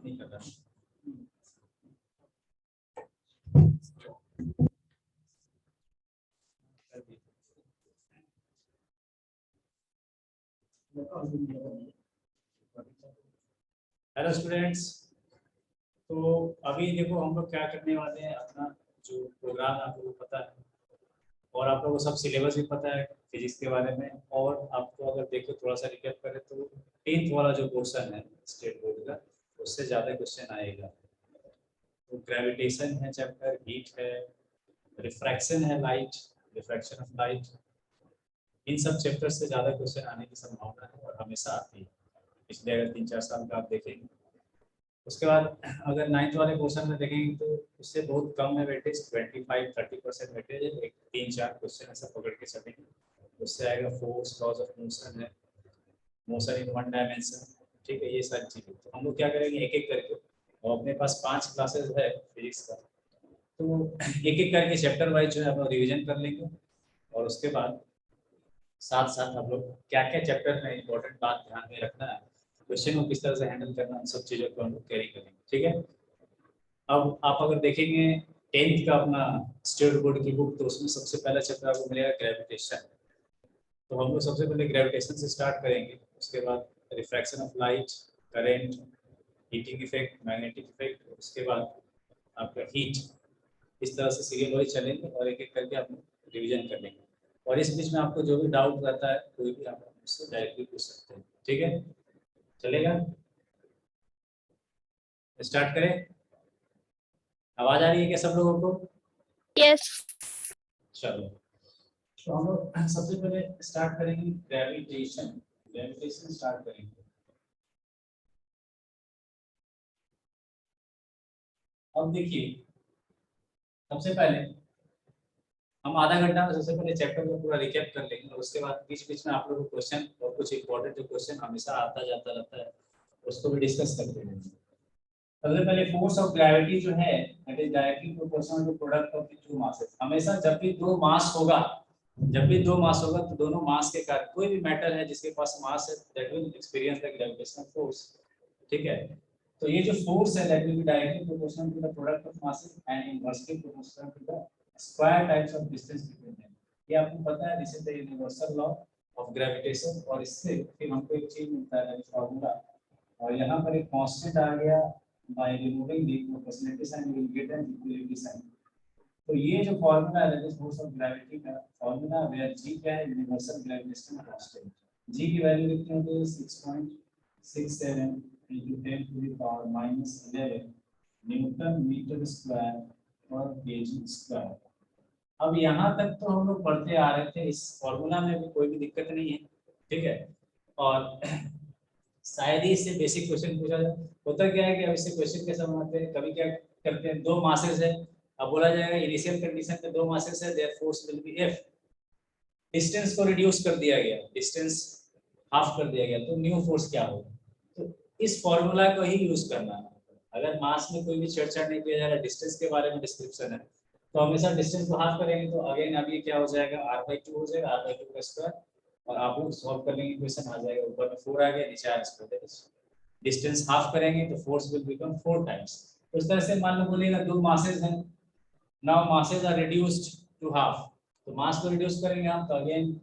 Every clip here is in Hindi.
नहीं कर रहा। हेलो स्टूडेंट्स, तो अभी देखो हम लोग क्या करने वाले हैं। अपना जो प्रोग्राम है आपको पता है और आप लोगों को सब सिलेबस भी पता है फिजिक्स के बारे में। और आपको अगर देखो थोड़ा सा रिकैप करें तो 10th वाला जो पोर्शन है स्टेट बोर्ड का, उससे ज़्यादा क्वेश्चन आएगा। तो ग्रेविटेशन है चैप्टर, हीट है, रिफ्रैक्शन है, लाइट, रिफ्रैक्शन ऑफ लाइट, इन सब चैप्टर से ज़्यादा क्वेश्चन आने की संभावना है और हमेशा आती है। पिछले अगर 3-4 साल का आप देखेंगे। उसके बाद अगर 9th वाले क्वेश्चन में देखेंगे तो उससे बहुत कम है वेटेज, 25-30% वेटेज है। एक 3-4 क्वेश्चन ऐसा पकड़ के चलेंगे। उससे आएगा फोर्स, लॉज ऑफ मोशन है, मोशन इन वन डायमेंशन, ठीक है, ये सारी चीज़ें। तो हम लोग क्या करेंगे एक एक करके, और अपने पास 5 क्लासेस है फिजिक्स का, तो एक एक करके चैप्टर वाइज जो है हम लोग रिविजन कर लेंगे। और उसके बाद साथ साथ हम लोग क्या क्या चैप्टर में इंपॉर्टेंट बात ध्यान में रखना है, क्वेश्चन को किस तरह से हैंडल करना है, उन सब चीज़ों को हम लोग कैरी करेंगे, ठीक है। अब आप अगर देखेंगे 10th का अपना स्टेट बोर्ड की बुक, तो उसमें सबसे पहला चैप्टर आपको मिलेगा ग्रेविटेशन। तो हम लोग सबसे पहले ग्रेविटेशन से स्टार्ट करेंगे। उसके बाद refraction of light, current, heating effect, magnetic effect, उसके बाद आपका हीट। इस तरह से सीरियल वाइज चलेंगे और एक एक करके आप रिविजन कर लेंगे। और इस बीच में आपको जो भी डाउट रहता है कोई भी आप मुझसे डायरेक्टली पूछ सकते हैं, ठीक है। चलेगा, स्टार्ट करें। आवाज आ रही है क्या सब लोगों को? यस। चलो, तो हम लोग सबसे पहले स्टार्ट करेंगे ग्रेविटेशन। ग्रेविटेशन स्टार्ट करेंगे। अब देखिए, सबसे पहले हम आधा घंटा में सबसे पहले चैप्टर को पूरा रिकैप कर लेंगे और उसके बाद बीच बीच में आप लोगों को क्वेश्चन और कुछ इंपॉर्टेंट जो क्वेश्चन हमेशा आता जाता रहता है उसको भी डिस्कस करते रहेंगे। सबसे पहले फोर्स ऑफ ग्रेविटी जो है that is directly proportional to product of the two masses. हमेशा जब भी दो मास होगा, तो दोनों मास के कारण कोई भी मैटर है जिसके पास मास है that will experience the gravitational force, ठीक है। तो ये जो फोर्स है that will be directly proportional to the product of masses and inversely proportional to the square times of distance between them. ये आपको पता है, this is the universal law of gravitation. और इससे फिर हमको एक चीज मिलता है फॉर्मूला, और यहाँ पर एक कांस्टेंट आ गया by removing the proportionality sign you will get an equality sign। तो ये जो फॉर्मूला है that is force of gravity का फॉर्मूला, वेयर g क्या है, यूनिवर्सल ग्रेविटेशनल कांस्टेंट। g की वैल्यू कितनी होती है 6.67 into 10 to the power -11 newton metre square पर केजी स्क्वायर। अब यहाँ तक तो हम लोग पढ़ते आ रहे थे, इस फॉर्मूला में भी कोई भी दिक्कत नहीं है, ठीक है। और शायद ही इससे बेसिक क्वेश्चन पूछा जाए। होता क्या है कि अब इससे क्वेश्चन कैसे बनाते हैं, कभी क्या करते हैं, दो मासेस है, अब बोला जाएगा इनिशियल कंडीशन पे दो मासेस है, their force will be F। Distance को रिड्यूस कर दिया गया, डिस्टेंस हाफ कर दिया गया, तो न्यू फोर्स क्या होगा। तो इस फॉर्मूला को ही यूज करना है। अगर मास में कोई भी छेड़छाड़ नहीं किया जा रहा, डिस्टेंस के बारे में डिस्क्रिप्शन है, तो हमेशा डिस्टेंस को हाफ करेंगे। तो अगेन अब ये क्या हो जाएगा, r/2 हो जाएगा, r/2 का स्क्वायर। और आप लोग सॉल्व कर लेंगे, क्वेश्चन आ जाएगा, ऊपर में 4 आ गया, नीचे r²। डिस्टेंस हाफ करेंगे तो फोर्स विल बिकम 4 टाइम्स। तो इस तरह से मान लो बोलेगा दो मासेस हैं, now masses are reduced to half, तो मास को रिड्यूस करेंगे हम, तो अगेन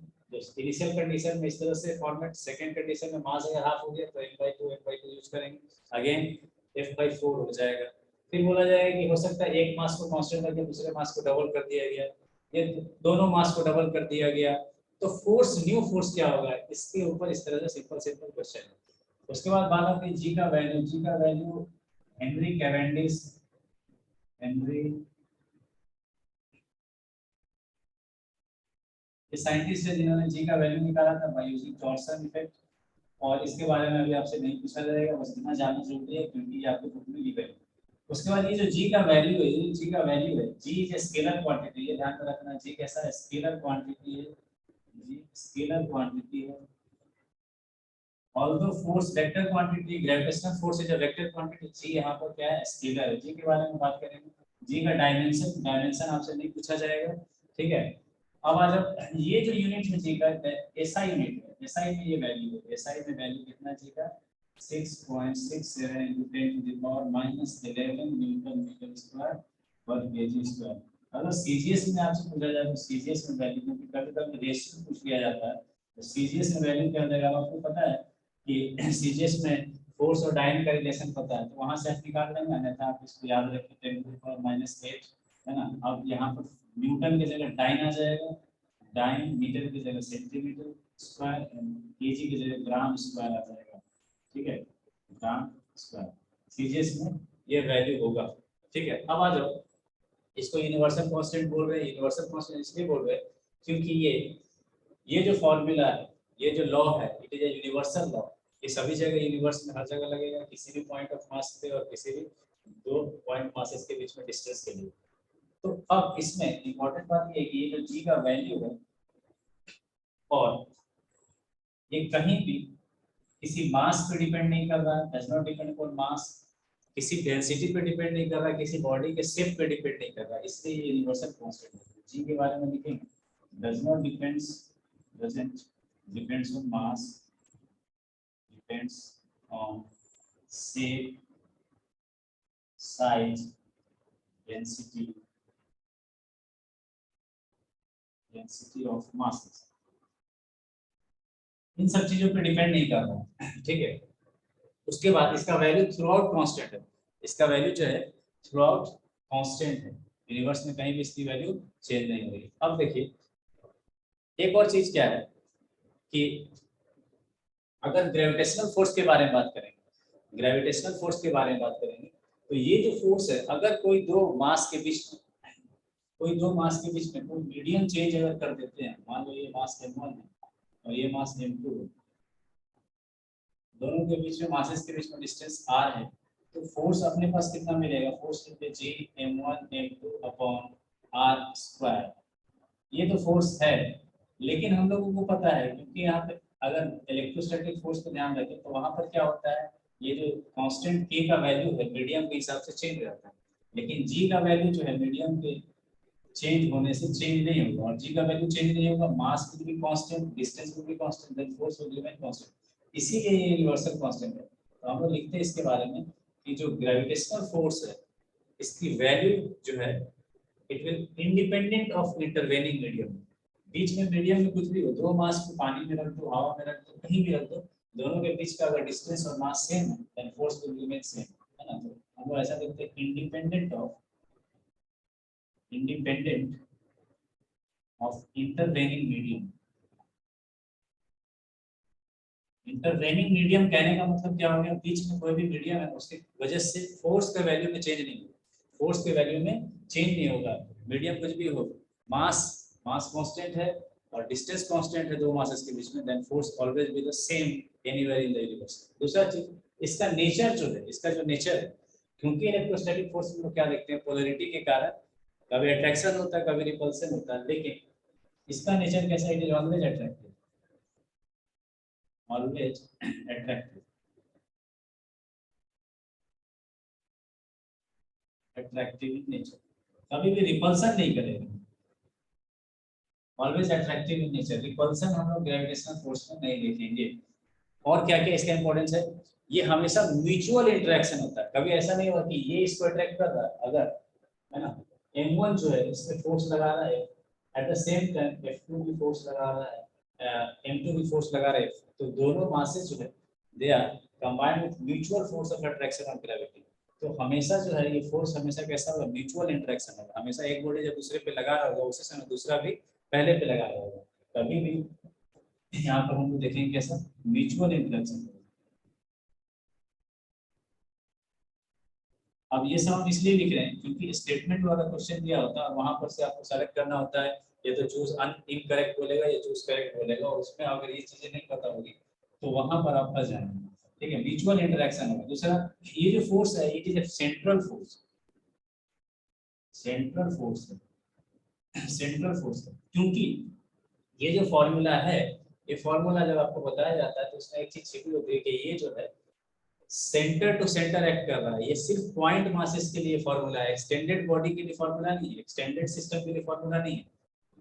इनिशियल कंडीशन में इस तरह से फॉर्मेट, सेकंड कंडीशन में मास अगर हाफ हो गया तो n/2 यूज करेंगे, अगेन F/4 हो जाएगा। फिर बोला जाएगा कि हो सकता है एक मास को कांस्टेंट करके दूसरे मास को डबल कर दिया गया, ये दोनों मास को डबल कर दिया गया, तो फोर्स, न्यू फोर्स क्या होगा, इसके ऊपर इस तरह से सिंपल क्वेश्चन है। उसके बाद बात आती है जी का वैल्यू। जी का वैल्यू हेनरी कैवेंडिश, साइंटिस्ट है जिन्होंने जी का वैल्यू निकाला था बाय यूजिंग टॉर्सन इफेक्ट। और इसके बारे में अभी आपसे नहीं पूछा जाएगा, बस इतना जानना जरूरी है क्योंकि ये आपको बुक में गिवन है। उसके बाद ये जो जी का वैल्यू है, ये जी का वैल्यू है, जी इज स्केलर क्वांटिटी, ये ध्यान में रखना। जी कैसा है, स्केलर क्वांटिटी है, जी स्केलर क्वांटिटी है। Although force vector quantity, gravitational force is a vector quantity, G यहाँ पर क्या है, स्केलर है। जी के बारे में बात करेंगे, जी का डायमेंशन आपसे नहीं पूछा जाएगा, ठीक है। अब आ जाओ, ये जो यूनिट है जी का एसआई यूनिट है, एसआई में ये वैल्यू है, एसआई में वैल्यू कितना जी का 6.67 into 10 to the power -11 newton metre square पर केजी स्क्वायर। अगर सीजीएस में आपसे पूछा जाए तो सीजीएस में वैल्यू, क्योंकि कभी-कभी रेशियो पूछ लिया जाता है, तो सीजीएस में वैल्यू क्या देगा आपको पता है कि सीजीएस में फोर्स और डाइन का रिलेशन पता है, तो वहां से आप निकाल लेंगे, अन्यथा आप इसको याद रखें 10 टू द पावर -8 है ना। अब यहाँ पर न्यूटन की जगह डाइन आ जाएगा, डाइन मीटर की जगह सेंटीमीटर स्क्वायर, केजी की जगह ग्राम स्क्वायर आ जाएगा, ठीक है, ग्राम स्क्वायर। सीजीएस में ये वैल्यू होगा, ठीक है। अब आ जाओ, इसको यूनिवर्सल कांस्टेंट बोल रहे हैं। यूनिवर्सल कांस्टेंट इसलिए बोल रहे हैं क्योंकि ये जो फॉर्मूला है, ये जो लॉ है, it is a universal law. ये सभी जगह यूनिवर्स में हर जगह लगेगा, किसी भी पॉइंट ऑफ मास पे और किसी भी दो पॉइंट मासेस के बीच में डिस्टेंस के लिए। तो अब इसमें इंपॉर्टेंट बात ये है कि ये जो जी का वैल्यू है, और ये कहीं भी किसी मास पे डिपेंड नहीं कर रहा है, does not depend upon mass, किसी डेंसिटी पे डिपेंड नहीं कर रहा, किसी बॉडी के शेप पे डिपेंड नहीं कर रहा, इसलिए ये यूनिवर्सल कांस्टेंट है। जी के बारे में लिखेंगे, does not depends, doesn't depends on mass, depends on shape, size, density of masses, इन सब चीजों पे डिपेंड नहीं कर रहा है, ठीक है। उसके बाद इसका वैल्यू थ्रू आउट कांस्टेंट है, इसका वैल्यू जो है थ्रू आउट कांस्टेंट है, यूनिवर्स में कहीं भी इसकी वैल्यू चेंज नहीं होगी। अब देखिए एक और चीज क्या है कि अगर ग्रेविटेशनल फोर्स के बारे में बात करेंगे, ग्रेविटेशनल फोर्स के बारे में बात करेंगे, तो ये जो फोर्स है, अगर कोई दो मास के बीच में कोई मीडियम चेंज अगर कर देते हैं, मान लो ये मास m1 है और ये मास m2 है, दोनों के बीच में मासेस के बीच में डिस्टेंस r है, तो फोर्स अपने पास कितना मिलेगा, फोर्स लिखते g m1 m2 upon r square. ये तो फोर्स है, लेकिन हम लोगों को पता है, क्योंकि यहाँ पे अगर इलेक्ट्रोस्टैटिक फोर्स पे ध्यान रखें तो वहां पर क्या होता है, ये जो कांस्टेंट k का वैल्यू है मीडियम के हिसाब से चेंज रहता है, लेकिन g का वैल्यू जो है मीडियम के चेंज होने से चेंज नहीं होगा, और जी का वैल्यू चेंज नहीं होगा, mass will be constant, distance will be constant, then force will remain constant, इसीलिए ये यूनिवर्सल कांस्टेंट है। तो हम लोग लिखते हैं इसके बारे में कि जो ग्रेविटेशनल फोर्स है, इसकी वैल्यू जो है it will independent of intervening medium, बीच में मीडियम में कुछ भी हो, दो मास को पानी में रख दो, हवा में रख दो, कहीं भी रख दो, दोनों के बीच का अगर डिस्टेंस और मास सेम है then force will remain same, है ना। तो हम लोग ऐसा लिखते हैं independent of intervening medium। Intervening medium कहने का मतलब क्या हो गया, बीच में कोई भी मीडियम है उसकी वजह से फोर्स का वैल्यू में चेंज नहीं होगा, फोर्स के वैल्यू में चेंज नहीं होगा, मीडियम कुछ भी हो, मास कांस्टेंट है और डिस्टेंस कांस्टेंट है दो मासेस के बीच में, then force always be the same anywhere in the universe. दूसरा चीज, इसका नेचर जो है, इसका जो नेचर है, क्योंकि इलेक्ट्रोस्टैटिक फोर्स में क्या देखते हैं, पोलैरिटी के कारण कभी अट्रैक्शन होता है, कभी रिपल्सन होता है, लेकिन इसका नेचर कैसा है, it is always attractive, always attractive, attractive in nature, कभी भी रिपल्सन नहीं करेगा, always attractive in nature. Repulsion हम लोग ग्रेविटेशनल फोर्स में नहीं देखेंगे। और क्या क्या इसका इंपॉर्टेंस है, ये हमेशा म्यूचुअल इंटरेक्शन होता है, कभी ऐसा नहीं होगा कि ये इसको अट्रैक्ट कर रहा है, अगर है ना m1 जो है इसमें फोर्स लगा रहा है, at the same time f2 भी फोर्स लगा रहा है, m2 भी फोर्स लगा रहा है, तो दोनों मासेस जो है they are combined with mutual force of attraction of gravity. तो हमेशा जो है ये फोर्स हमेशा कैसा होगा, म्यूचुअल इंटरेक्शन होगा, हमेशा एक बॉडी जब दूसरे पे लगा रहा होगा उसी समय दूसरा भी पहले पे लगा रहा होगा, कभी भी यहाँ पर हम लोग देखेंगे कैसा म्यूचुअल इंटरेक्शन। अब ये सब हम इसलिए लिख रहे हैं क्योंकि स्टेटमेंट वाला क्वेश्चन दिया होता है और वहां पर से आपको सेलेक्ट करना होता है, ये तो चूज इनकरेक्ट बोलेगा, ये चूज करेक्ट बोलेगा, और उसमें अगर ये चीजें नहीं पता होगी तो वहां पर आप फंस जाएंगे, ठीक है। म्यूचुअल इंटरेक्शन होगा। दूसरा, ये जो फोर्स है it is a central force, central force है, सेंट्रल फोर्स है, क्योंकि ये जो फॉर्मूला है, ये फॉर्मूला जब आपको बताया जाता है तो उसमें एक चीज छिपी होती है कि ये जो है सेंटर टू सेंटर एक्ट कर रहा है, ये सिर्फ पॉइंट मासेस के लिए फॉर्मूला है, एक्सटेंडेड बॉडी के लिए फॉर्मूला नहीं है, एक्सटेंडेड सिस्टम के लिए फॉर्मूला नहीं है,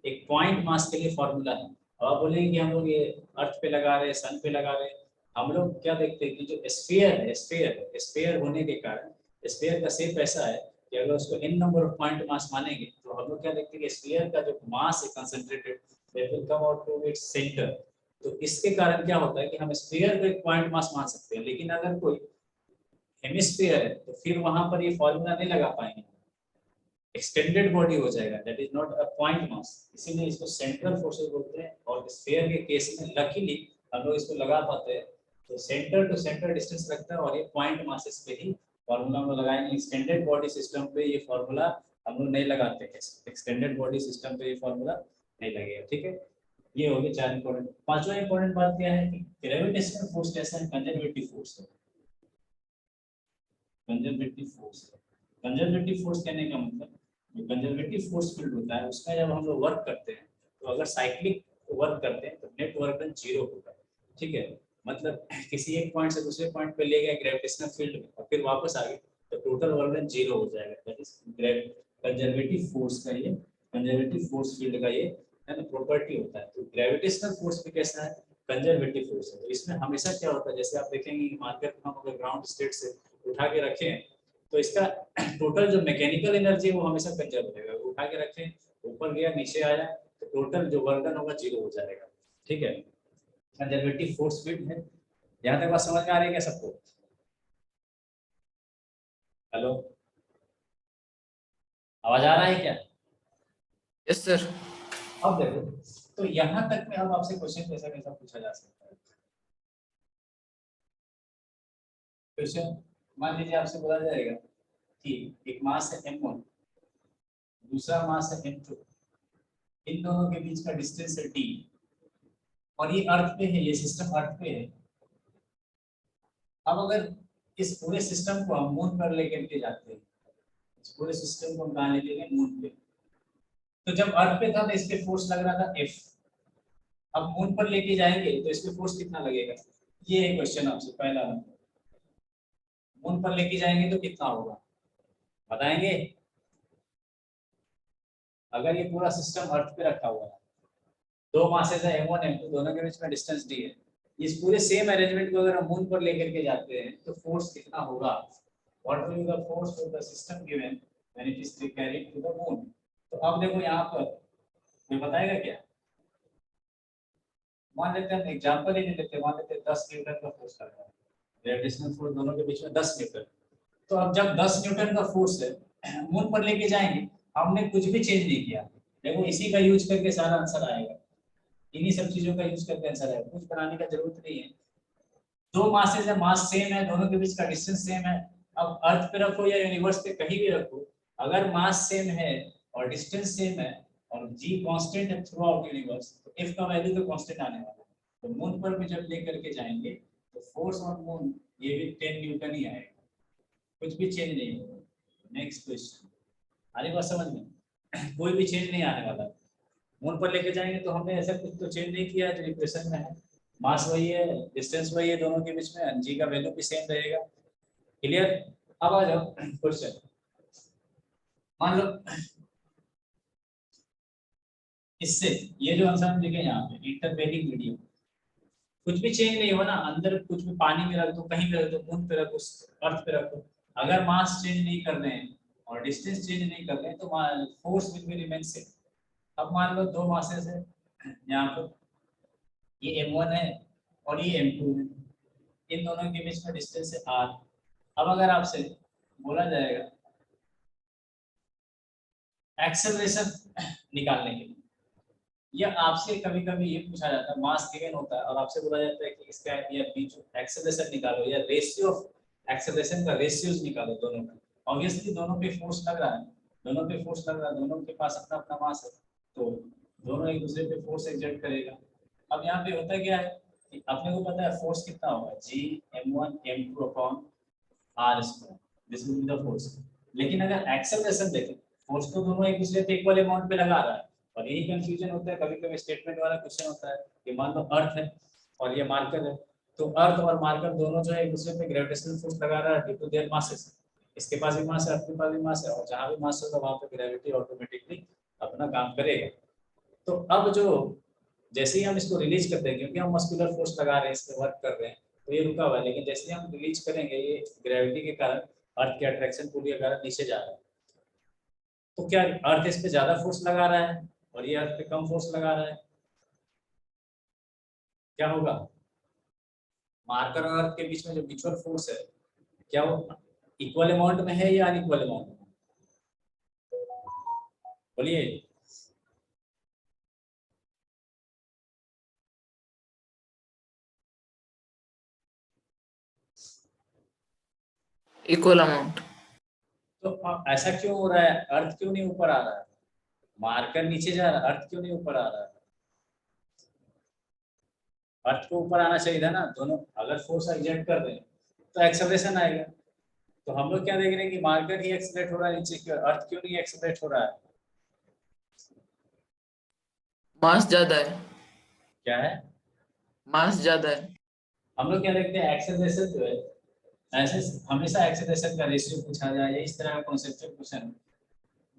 एक पॉइंट मास के लिए फॉर्मूला है। अब आप बोलेंगे कि हम लोग ये अर्थ पे लगा रहे हैं, सन पे लगा रहे हैं, हम लोग क्या देखते हैं कि जो स्फीयर होने के कारण स्फीयर का शेप ऐसा है कि अगर उसको n number of point mass मानेंगे तो हम लोग क्या देखते हैं कि स्फीयर का जो मास है concentrated that will come out to its centre. तो इसके कारण क्या होता है कि हम स्फीयर को एक पॉइंट मास मान सकते हैं, लेकिन अगर कोई हेमिस्फीयर है तो फिर वहां पर ये फॉर्मूला नहीं लगा पाएंगे, एक्सटेंडेड बॉडी हो जाएगा, that is not a point mass, इसीलिए इसको सेंट्रल फोर्सेस बोलते हैं। और स्फीयर के केस में लकीली हम लोग इसको लगा पाते हैं, तो सेंटर टू सेंटर डिस्टेंस रखता है और ये पॉइंट मासेस पे ही फॉर्मूला हम लोग लगाएंगे। एक्सटेंडेड बॉडी सिस्टम पे ये फॉर्मूला हम लोग नहीं लगाते हैं, एक्सटेंडेड बॉडी सिस्टम पे ये फॉर्मूला नहीं लगेगा, ठीक है। ये हो गया 4 इंपॉर्टेंट। पांचवा इंपॉर्टेंट बात क्या है कि ग्रेविटेशनल फोर्स कैसा है, कंजर्वेटिव फोर्स है। कंजर्वेटिव फोर्स है, कंजर्वेटिव फोर्स कहने का मतलब जो कंजर्वेटिव फोर्स फील्ड होता है उसमें जब हम लोग वर्क करते हैं तो अगर साइक्लिक वर्क करते हैं तो नेट वर्क डन 0 होगा, ठीक है। मतलब किसी एक पॉइंट से दूसरे पॉइंट पे ले गए ग्रेविटेशनल फील्ड में और फिर वापस आ गए तो टोटल वर्क डन 0 हो जाएगा। दैट इज कंजर्वेटिव फोर्स का ये, कंजर्वेटिव फोर्स फील्ड का ये है ना प्रॉपर्टी होता है। तो ग्रेविटेशनल फोर्स भी कैसा है, कंजर्वेटिव फोर्स है। तो इसमें हमेशा क्या होता है, जैसे आप देखेंगे कि मार्कर को हम अगर ग्राउंड स्टेट से उठा के रखें तो इसका टोटल जो मैकेनिकल एनर्जी है वो हमेशा कंजर्व रहेगा। उठा के रखें, ऊपर गया नीचे आया तो टोटल जो वर्क डन होगा 0 हो जाएगा, ठीक है। कंजर्वेटिव फोर्स फील्ड है। यहाँ तक बात समझ में आ रही है क्या सबको? हेलो, आवाज आ रहा है क्या? Yes sir. अब देखो, तो यहाँ तक में अब आपसे क्वेश्चन कैसा कैसा पूछा जा सकता है। क्वेश्चन मान लीजिए आपसे बोला जाएगा कि एक मास है m1, दूसरा मास है m2, इन दोनों के बीच का डिस्टेंस है d और ये अर्थ पे है, ये सिस्टम अर्थ पे है। अब अगर इस पूरे सिस्टम को हम मून पर लेकर के जाते हैं, इस पूरे सिस्टम को हम कहाँ लेके गए, मून पे। तो जब अर्थ पे था तो इस पे फोर्स लग रहा था F, अब मून पर लेके जाएंगे तो इस पे फोर्स कितना लगेगा, ये है क्वेश्चन आपसे पहला। मून पर लेके जाएंगे तो कितना होगा बताएंगे? अगर ये पूरा सिस्टम अर्थ पे रखा हुआ है, दो मासेस है m1 m2, दोनों के बीच में डिस्टेंस d है, इस पूरे सेम अरेंजमेंट को अगर हम मून पर लेकर के जाते हैं तो फोर्स कितना होगा, what will be the force of the system given when it is carried to the moon. तो अब देखो यहाँ पर कोई बताएगा क्या? मान लेते हैं एग्जांपल ही नहीं लेते, मान लेते हैं 10 न्यूटन का फोर्स लग रहा है, ग्रेविटेशनल फोर्स दोनों के बीच में 10 न्यूटन। तो अब जब 10 न्यूटन का फोर्स है मून पर लेके जाएंगे, हमने कुछ भी चेंज नहीं किया, देखो इसी का यूज करके सारा आंसर आएगा, इन्हीं सब चीजों का यूज करके आंसर आएगा, कुछ बनाने का जरूरत नहीं है। दो मासेस है, मास सेम है, दोनों के बीच का डिस्टेंस सेम है। अब अर्थ पे रखो या यूनिवर्स पे कहीं भी रखो, अगर मास सेम है और डिस्टेंस सेम है और जी कांस्टेंट है थ्रू आउट यूनिवर्स, तो एफ का वैल्यू तो कांस्टेंट आने वाला है। तो मून पर भी जब लेकर के जाएंगे तो फोर्स ऑन मून ये भी 10 न्यूटन ही आएगा, कुछ भी चेंज नहीं होगा। नेक्स्ट क्वेश्चन, आने बात समझ में? कोई भी चेंज नहीं आने वाला। मून पर लेके जाएंगे तो हमने ऐसा कुछ तो चेंज नहीं किया जो इक्वेशन में है, मास वही है, डिस्टेंस वही है दोनों के बीच में, जी का वैल्यू भी सेम रहेगा। क्लियर? अब आ जाओ क्वेश्चन, मान लो इससे ये जो आंसर हम लिखे यहाँ पे इंटरपेलिंग मीडियम, कुछ भी चेंज नहीं हो ना, अंदर कुछ भी पानी में रख दो, कहीं पे रख दो, मून पे रखो, अर्थ पे रखो, अगर मास चेंज नहीं कर रहे हैं और डिस्टेंस चेंज नहीं कर रहे हैं तो force will be remain same. अब मान लो दो मासेस है यहाँ पर, ये m1 है और ये m2 है, इन दोनों के बीच में डिस्टेंस है r। अब अगर आपसे बोला जाएगा एक्सेलरेशन निकालने के लिए, या आपसे कभी कभी ये पूछा जाता है, मास गिवन होता है और आपसे बोला जाता है कि इसका या बीच एक्सेलरेशन निकालो या रेशियो ऑफ एक्सेलरेशन का रेशियोज निकालो दोनों का। ऑब्वियसली दोनों पे फोर्स लग रहा है, दोनों पे फोर्स लग रहा है, दोनों के पास अपना अपना मास है, तो दोनों एक दूसरे पे फोर्स एक्सर्ट करेगा। अब यहाँ पे होता क्या है कि अपने को पता है फोर्स कितना होगा, जी m1 m2 upon r square, this will be the force. लेकिन अगर एक्सेलरेशन देखें, फोर्स तो दोनों एक दूसरे पे इक्वल अमाउंट पे लगा रहा है, और यही कंफ्यूजन होता है कभी कभी स्टेटमेंट वाला क्वेश्चन होता है कि मान लो अर्थ है और ये मार्कर है, तो अर्थ और मार्कर दोनों जो है एक दूसरे पे ग्रेविटेशनल फोर्स लगा रहा है ड्यू टू देयर मासेस। इसके पास भी मास है, अर्थ के पास भी मास है, और जहां भी मास होगा वहां पे ग्रेविटी ऑटोमेटिकली अपना काम करेगा। तो अब जो जैसे ही हम इसको रिलीज करते हैं, क्योंकि हम मस्कुलर फोर्स लगा रहे हैं, इस पे वर्क कर रहे हैं, तो ये रुका हुआ है, लेकिन जैसे हम रिलीज करेंगे ये ग्रेविटी के कारण, अर्थ के अट्रैक्शन पुल के कारण नीचे जा रहा है। तो क्या अर्थ इस पे ज्यादा फोर्स लगा रहा है और ये अर्थ पे कम फोर्स लगा रहा है? क्या होगा? मार्कर और अर्थ के बीच में जो म्यूचुअल फोर्स है, क्या वो इक्वल अमाउंट में है या अनइक्वल अमाउंट में? बोलिए। Equal amount. तो ऐसा क्यों हो रहा है? अर्थ क्यों नहीं ऊपर आ रहा है? मार्कर नीचे जा रहा है, अर्थ क्यों नहीं ऊपर आ रहा है? अर्थ को ऊपर आना चाहिए था ना। दोनों अगर फोर्स एक्सर्ट कर रहे हैं तो एक्सेलरेशन आएगा। तो हम लोग क्या देख रहे हैं कि मार्कर ही एक्सेलरेट हो रहा है नीचे की ओर, अर्थ क्यों नहीं एक्सेलरेट हो रहा है? मास ज्यादा है. क्या है? मास ज्यादा है. हम लोग क्या देखते हैं, एक्सेलरेशन जो है, ऐसे हमेशा एक्सेलरेशन का रेशियो पूछा जाए या इस तरह का कॉन्सेप्चुअल क्वेश्चन,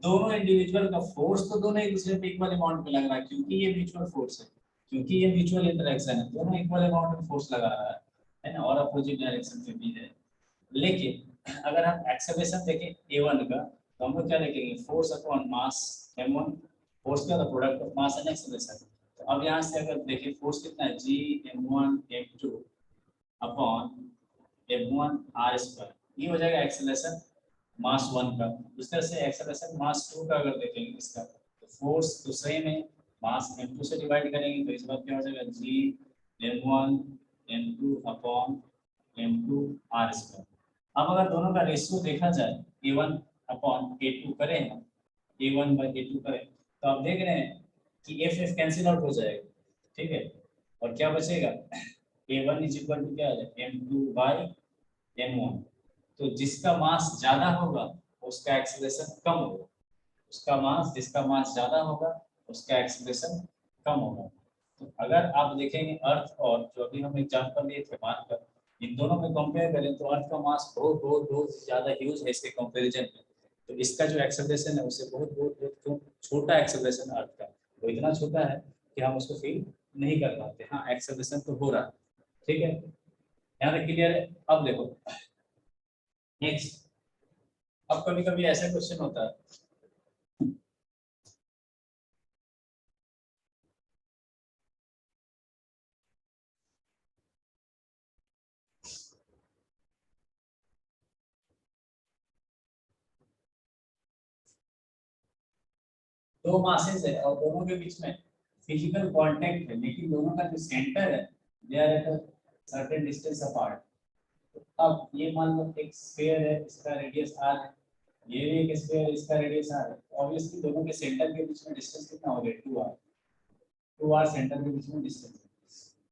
दोनों इंडिविजुअल का फोर्स तो दोनों एक दूसरे पे इक्वल अमाउंट में लग रहा है, क्योंकि ये म्यूचुअल फोर्स है, क्योंकि ये म्यूचुअल इंटरेक्शन है, दोनों इक्वल अमाउंट में फोर्स लगा रहा है ना, और अपोजिट डायरेक्शन में भी है। लेकिन अगर हम एक्सेलरेशन देखें a1 का, तो हम लोग क्या देखेंगे, force upon mass m1, force का product of mass and acceleration. तो अब यहाँ से अगर देखें फोर्स कितना है, g m1 m2 upon m1 r square, ये हो जाएगा एक्सेलरेशन मास 1 का। उस तरह से एक्सेलरेशन मास 2 का अगर देखेंगे इसका, तो फोर्स तो सेम है, मास m2 से डिवाइड करेंगे तो इस बार क्या हो जाएगा, g m1 m2 upon m2 r square. अब अगर दोनों का रेशियो देखा जाए, a1 अपॉन a2 करें ना, a1 बाई a2 करें, तो आप देख रहे हैं कि f कैंसिल आउट हो जाएगा, ठीक है, और क्या बचेगा, a1 इज इक्वल टू क्या आ जाएगा, m2 बाई m1। तो जिसका मास ज्यादा होगा उसका एक्सेलरेशन कम होगा, उसका मास, जिसका मास ज्यादा होगा उसका एक्सेलरेशन कम होगा। तो अगर आप देखेंगे अर्थ और जो अभी हम एग्जांपल लिए थे मार्कर, इन दोनों में कंपेयर करें तो अर्थ का मास बहुत बहुत बहुत ज्यादा ह्यूज है इसके कंपैरिजन में। तो इसका जो एक्सेलरेशन है उससे बहुत बहुत बहुत छोटा एक्सेलरेशन अर्थ का, वो इतना छोटा है कि हम उसको फील नहीं कर पाते। हाँ, एक्सेलरेशन तो हो रहा है, ठीक है, यहाँ तक क्लियर है। अब देखो नेक्स्ट, अब कभी कभी ऐसा क्वेश्चन होता है, दो मासेस है और दोनों के बीच में फिजिकल कांटेक्ट है, लेकिन दोनों का जो सेंटर है they are at a certain distance apart. अब ये मान लो एक स्फीयर है, इसका रेडियस r है, ये भी एक स्फीयर है, इसका रेडियस r है, ऑब्वियसली दोनों के सेंटर के बीच में डिस्टेंस कितना हो गया, 2r, 2r सेंटर के बीच में डिस्टेंस है,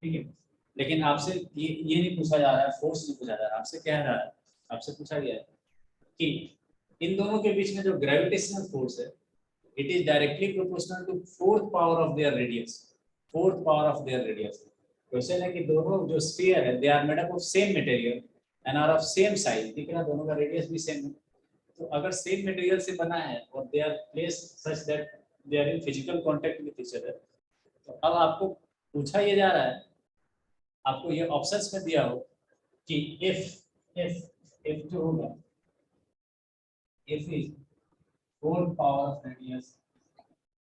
ठीक है। लेकिन आपसे ये नहीं पूछा जा रहा है, फोर्स नहीं पूछा जा रहा है, आपसे कह रहा है, आपसे पूछा गया है कि इन दोनों के बीच में जो ग्रेविटेशनल फोर्स है, it is directly proportional to fourth power of their radius, fourth power of their radius। Question है कि दोनों जो स्फीयर है, they are made up of same material and are of same size, ठीक है ना, दोनों का रेडियस भी सेम है। तो अगर सेम मटेरियल से बना है और they are placed such that they are in physical contact with each other, तो अब आपको पूछा ये जा रहा है, आपको ये ऑप्शंस में दिया हो कि if जो होगा, if is fourth power of radius,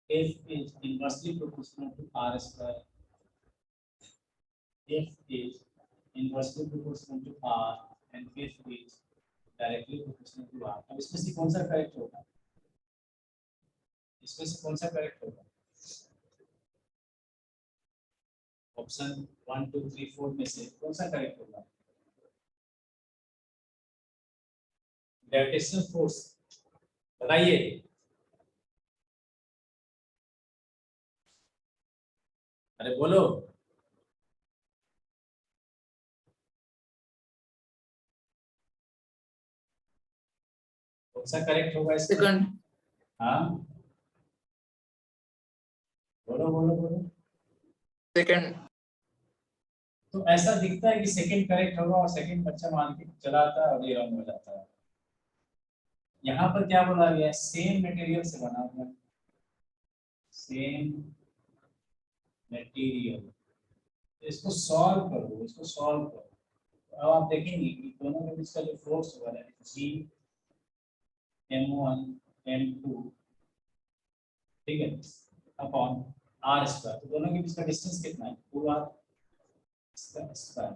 f is inversely proportional to r square, f is inversely proportional to r, and f is directly proportional to r। अब इसमें से कौन सा करेक्ट होगा, इसमें से कौन सा करेक्ट होगा? ऑप्शन 1 2 3 4 में से कौन सा करेक्ट होगा? ग्रेविटेशनल फोर्स, बताइए। अरे बोलो। कौन सा करेक्ट होगा इसमें? Second. हाँ, बोलो बोलो बोलो। Second. तो ऐसा दिखता है कि सेकंड करेक्ट होगा और सेकंड बच्चा मान के चलाता है और ये रॉन्ग हो जाता है। यहाँ पर क्या बोला गया है, सेम मटेरियल से बना हुआ है, सेम मटेरियल। इसको सॉल्व करो, इसको सॉल्व करो, अब आप देखेंगे कि दोनों के बीच का जो फोर्स होगा जी m1 m2, ठीक है, अपॉन आर स्क्वायर, तो दोनों के बीच का डिस्टेंस कितना है 2r स्क्वायर।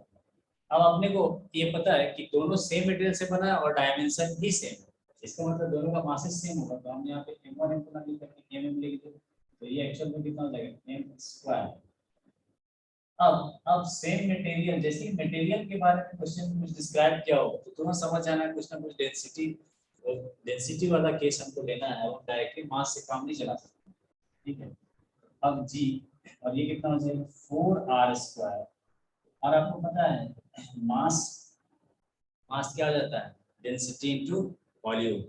अब अपने को ये पता है कि दोनों सेम मटेरियल से बना है और डायमेंशन भी सेम है, इसका मतलब दोनों का मासेस सेम होगा, तो हम यहाँ पे m1 m2 ना लिख करके mm लिख दें, तो ये एक्चुअल में कितना हो जाएगा m स्क्वायर। अब सेम मटेरियल, जैसे कि मटेरियल के बारे में क्वेश्चन में कुछ डिस्क्राइब किया हो तो तुम्हें समझ आना है कुछ ना कुछ डेंसिटी वाला केस हमको लेना है, और डायरेक्टली मास से काम नहीं चला सकते, ठीक है। अब जी, और ये कितना हो जाएगा 4r स्क्वायर, और आपको पता है मास मास क्या हो जाता है density into volume,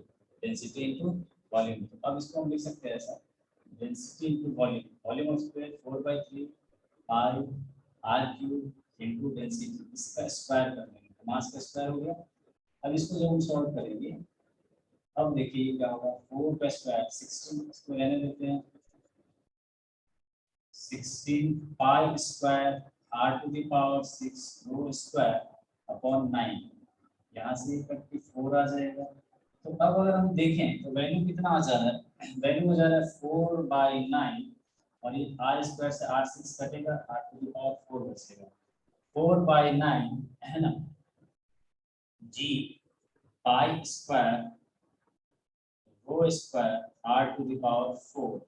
density into volume. तो अब इसको हम लिख सकते हैं ऐसा, density into volume, volume of square 4/3 pi are cube into density, इसका स्क्वायर कर लेंगे तो मास का स्क्वायर हो गया। अब इसको जब हम सॉल्व करेंगे, अब देखिए क्या होगा 4 का स्क्वायर 16, इसको रहने देते हैं 16 pi square r to the power 6 rho square upon 9, यहाँ से कट के 4 आ जाएगा। तो अब अगर हम देखें तो वैल्यू कितना आ जा रहा है, वैल्यू हो जा रहा है 4/9, और ये r स्क्वायर से r6 कटेगा, r टू द पावर 4 बचेगा, 4/9 है ना, G pi square rho square r to the power 4।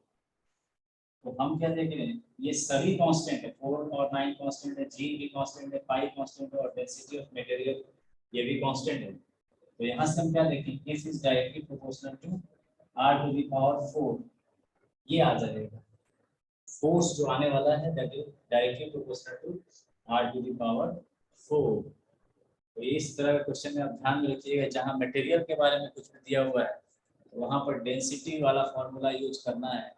तो हम क्या देख रहे हैं, ये सभी कांस्टेंट है, 4 और 9 कांस्टेंट है, g भी कांस्टेंट है, पाई कांस्टेंट है, और डेंसिटी ऑफ मटेरियल ये भी कांस्टेंट है। तो यहाँ से हम क्या देखें, if is directly proportional to r to the power 4, ये आ जाएगा फोर्स जो आने वाला है that is directly proportional to r to the power 4। तो इस तरह के क्वेश्चन में आप ध्यान में रखिएगा, जहाँ मटेरियल के बारे में कुछ भी दिया हुआ है तो वहाँ पर डेंसिटी वाला फॉर्मूला यूज करना है,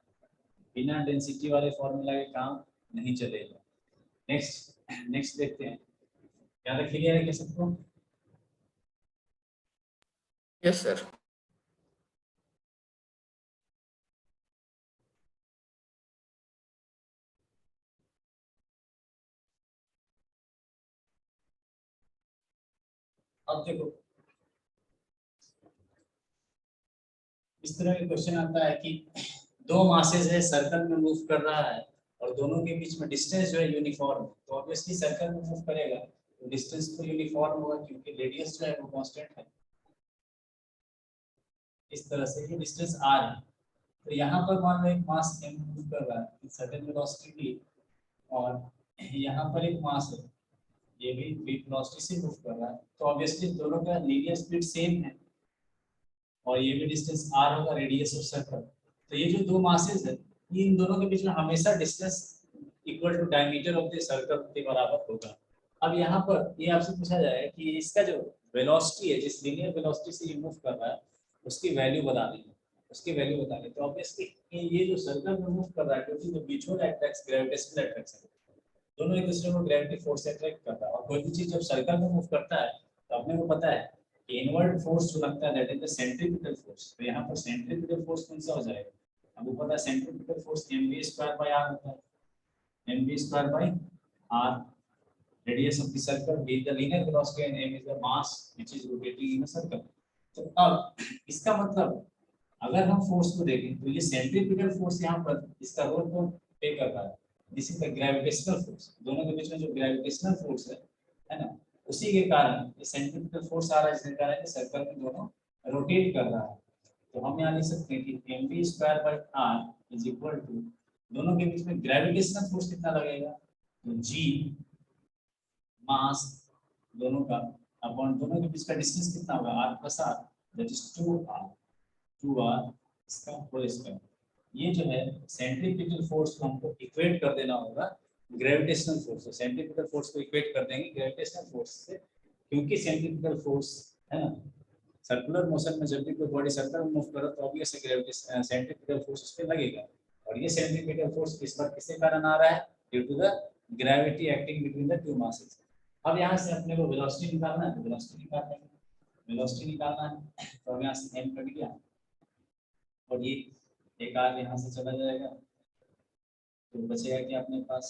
बिना डेंसिटी वाले फॉर्मूला के काम नहीं चलेगा। नेक्स्ट नेक्स्ट देखते हैं, याद रखिएगा क्या सबको। yes sir, अब देखो इस तरह का क्वेश्चन आता है कि दो मासेस है, सर्कल में मूव कर रहा है और दोनों के बीच में डिस्टेंस जो है यूनिफॉर्म, तो ऑब्वियसली सर्कल में मूव करेगा तो डिस्टेंस तो यूनिफॉर्म होगा क्योंकि रेडियस जो है वो कांस्टेंट है। इस तरह से ये डिस्टेंस r है, तो यहाँ पर मान लो एक मास m मूव कर रहा है सर्टेन वेलोसिटी की, और यहाँ पर एक मास है ये भी v वेलोसिटी से मूव कर रहा है, तो ऑब्वियसली दोनों का लीनियर स्पीड सेम है, और ये भी डिस्टेंस r होगा, रेडियस ऑफ सर्कल। तो ये जो दो मासेस है इन दोनों के बीच में हमेशा distance equal to diameter of the circle के बराबर होगा। अब यहाँ पर ये आपसे पूछा जाए कि इसका जो वेलोसिटी है, जिस लीनियर वेलोसिटी से ये मूव कर रहा है उसकी वैल्यू बतानी है, उसकी वैल्यू बतानी, तो ऑब्वियसली ये जो सर्कल में मूव कर रहा है क्योंकि जो म्यूचुअल अट्रैक्ट्स ग्रेविटेशनल अट्रैक्शन, दोनों एक दूसरे को ग्रेविटी फोर्स से अट्रैक्ट करता है, और कोई भी चीज जब सर्कल में मूव करता है तो अपने को पता है कि इनवर्ड फोर्स जो लगता है that is the centripetal force. तो यहाँ पर सेंट्रीपिटल फोर्स कौन सा हो जाएगा, हमको पता है सेंट्रीपिटल फोर्स mv² r होता है, mv²r, radius of the circle, v the linear velocity and m is the mass which is rotating in a circle। तो अब इसका मतलब अगर हम फोर्स को देखें तो ये सेंट्रीपिटल फोर्स यहाँ पर इसका रोल कौन प्ले कर रहा है, this is the gravitational force, दोनों के बीच में जो ग्रेविटेशनल फोर्स है ना, उसी के कारण ये सेंट्रीपिटल फोर्स आ रहा है जिसके कारण ये सर्कल में दोनों रोटेट कर रहा है। तो हम यहाँ लिख सकते हैं कि mv²/r इज इक्वल टू, दोनों के बीच में ग्रेविटेशनल फोर्स कितना लगेगा, तो g मास दोनों का अपॉन दोनों के बीच का डिस्टेंस कितना होगा r+r, दैट इज 2r इसका होल स्क्वायर। ये जो है सेंट्रीपिटल फोर्स को हमको इक्वेट कर देना होगा ग्रेविटेशनल फोर्स से, सेंट्रीपिटल फोर्स को इक्वेट कर देंगे ग्रेविटेशनल फोर्स से, क्योंकि सेंट्रीपिटल फोर्स है ना, सर्कुलर मोशन में जब भी कोई बॉडी सर्कल में मूव करे तो ऑब्वियसली ग्रेविटेशन सेंट्रीपिटल फोर्स उस पे लगेगा, और ये सेंट्रीपिटल फोर्स किस बात किसके कारण आ रहा है, due to the gravity acting between the two masses. अब यहाँ से अपने को वेलोसिटी निकालना है, तो वेलोसिटी निकाल लेंगे, वेलोसिटी निकालना है तो अब यहाँ से m कट गया और ये एक आर यहाँ से चला जाएगा, तो बचेगा कि अपने पास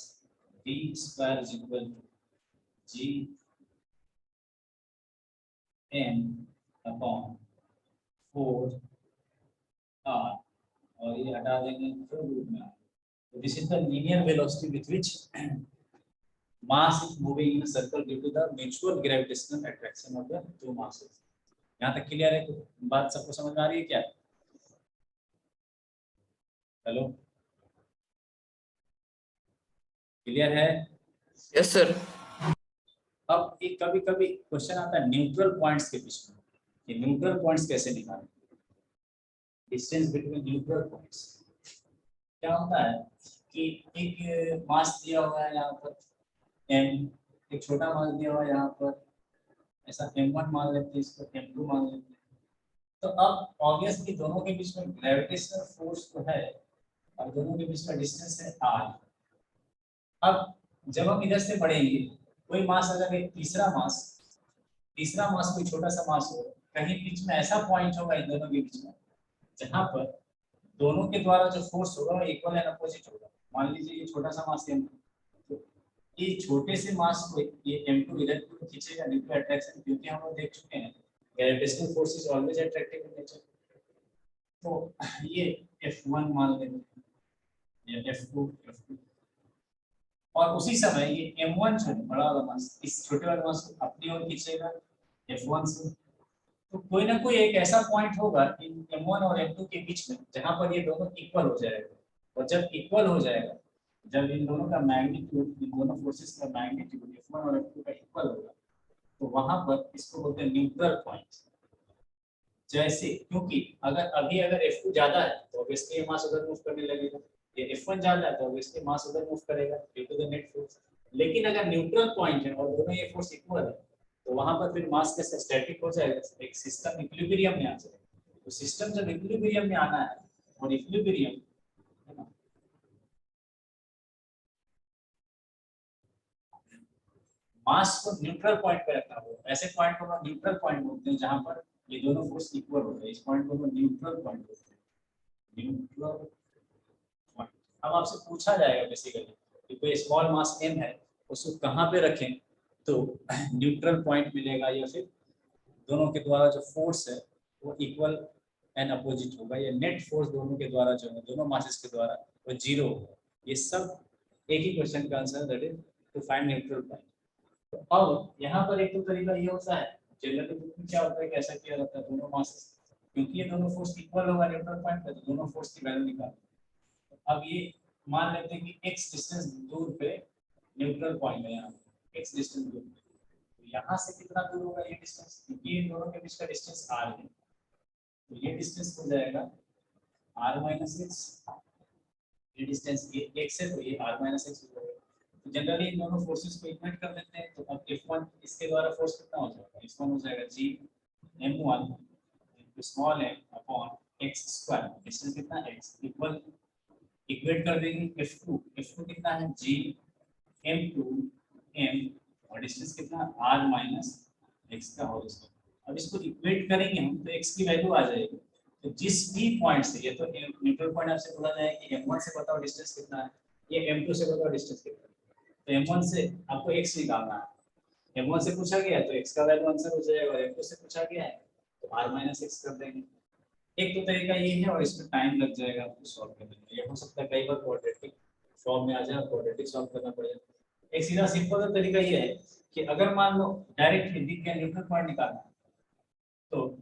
v² g m upon 4 r और ये हटा देंगे तो रूट में तो this is the linear velocity with which mass is moving in a circle due to the mutual gravitational attraction of the two masses. यहाँ तक क्लियर है? बात सबको समझ में आ रही है क्या? हेलो, क्लियर है? Yes sir. अब एक कभी कभी क्वेश्चन आता है न्यूट्रल पॉइंट्स के बीच में, ये न्यूट्रल पॉइंट्स कैसे निकालें? डिस्टेंस बिटवीन न्यूट्रल पॉइंट्स क्या होता है कि एक मास दिया हुआ है यहाँ पर m, एक छोटा मास दिया हुआ है यहाँ पर, ऐसा m1 मान लेते हैं, इसको m2 मान लेते हैं। तो अब ऑब्वियसली दोनों के बीच में ग्रेविटेशनल फोर्स तो है और दोनों के बीच में डिस्टेंस है r। अब जब हम इधर से बढ़ेंगे, कोई मास अगर एक तीसरा मास कोई छोटा सा मास हो, कहीं बीच में ऐसा पॉइंट होगा इन दोनों के बीच में जहां पर दोनों के द्वारा जो फोर्स होगा वो इक्वल एंड अपोजिट होगा। मान लीजिए ये छोटा सा मास m, तो ये छोटे से मास को ये m2 इधर को खींचेगा ड्यू टू अट्रैक्शन, क्योंकि हम लोग देख चुके हैं gravitational force is always attractive in nature. तो ये f1 मान लेंगे, ये f2 और उसी समय ये m1 जो है बड़ा वाला मास इस छोटे वाले मास को अपनी ओर खींचेगा f1 से। तो कोई ना कोई एक ऐसा पॉइंट होगा इन m1 और m2 के बीच में जहां पर ये दोनों इक्वल हो जाएगा, और जब इक्वल हो जाएगा, जब इन दोनों का मैग्नीट्यूड, इन दोनों फोर्सेस का मैग्नीट्यूड f1 और f2 का इक्वल होगा, तो वहां पर इसको बोलते हैं न्यूट्रल पॉइंट। जैसे क्योंकि अगर f2 ज्यादा है तो ऑब्वियसली ये मास उधर मूव करने लगेगा, ये f1 ज्यादा है तो ऑब्वियसली मास उधर मूव करेगा due to the net force. लेकिन अगर न्यूट्रल पॉइंट है और दोनों ये फोर्स इक्वल है, तो वहां पर फिर मास कैसे स्टैटिक हो जाएगा, एक सिस्टम इक्विलिब्रियम में आ जाएगा। तो सिस्टम जब इक्विलिब्रियम में आना है, और इक्विलिब्रियम है ना, मास को न्यूट्रल पॉइंट पे रखना होगा। ऐसे पॉइंट को न्यूट्रल पॉइंट बोलते हैं जहां पर ये दोनों फोर्स इक्वल हो रहे हैं। इस पॉइंट को न्यूट्रल पॉइंट बोलते हैं, न्यूट्रल पॉइंट। अब आपसे पूछा जाएगा बेसिकली कि कोई स्मॉल मास m है, उसको कहाँ पे रखें तो न्यूट्रल पॉइंट मिलेगा, या फिर दोनों के द्वारा जो फोर्स है वो इक्वल एंड अपोजिट होगा, या नेट फोर्स दोनों के द्वारा जो है, दोनों मासेस के द्वारा वो जीरो होगा। ये सब एक ही क्वेश्चन का answer, that is to find neutral point. तो अब यहाँ पर एक तो तरीका ये होता है, जनरली बुक में क्या होता है, कैसा किया जाता है, दोनों मासेस, क्योंकि ये दोनों फोर्स इक्वल होगा न्यूट्रल पॉइंट पे, तो दोनों फोर्स की वैल्यू निकालो। अब ये मान लेते हैं कि x डिस्टेंस दूर पे न्यूट्रल पॉइंट है, यहाँ x डिस्टेंस दूर पे, तो यहाँ से कितना दूर होगा ये डिस्टेंस, क्योंकि इन दोनों के बीच का डिस्टेंस r है, तो ये डिस्टेंस हो जाएगा r माइनस x। ये डिस्टेंस ये x है तो ये r माइनस x हो जाएगा। तो जनरली इन दोनों फोर्सेस को इक्वेट कर देते हैं, तो अब F1 इसके द्वारा फोर्स कितना हो जाएगा, F1 हो जाएगा g m1 into small m upon x square, distance कितना x इक्वल, इक्वेट कर देंगे F2 कितना है g m2 m और डिस्टेंस कितना r माइनस x का होल स्क्वायर। अब इसको इक्वेट करेंगे हम तो x की वैल्यू आ जाएगी। तो जिस भी पॉइंट से, ये तो न्यूट्रल पॉइंट आपसे बोला जाए कि m1 से बताओ डिस्टेंस कितना है, ये m2 से बताओ डिस्टेंस कितना है, तो m1 से आपको x निकालना है। m1 से पूछा गया है तो x का वैल्यू आंसर हो जाएगा, और m2 से पूछा गया है तो r माइनस x कर देंगे। एक तो तरीका ये है, और इसमें टाइम लग जाएगा आपको सॉल्व करने में। ये हो सकता है कई बार क्वाड्रेटिक फॉर्म में आ जाए, क्वाड्रेटिक सॉल्व करना पड़ेगा। एक सीधा सिंपल तरीका ये है कि अगर मान लो डायरेक्टली दिख के न्यूट्रल पॉइंट निकालना है, तो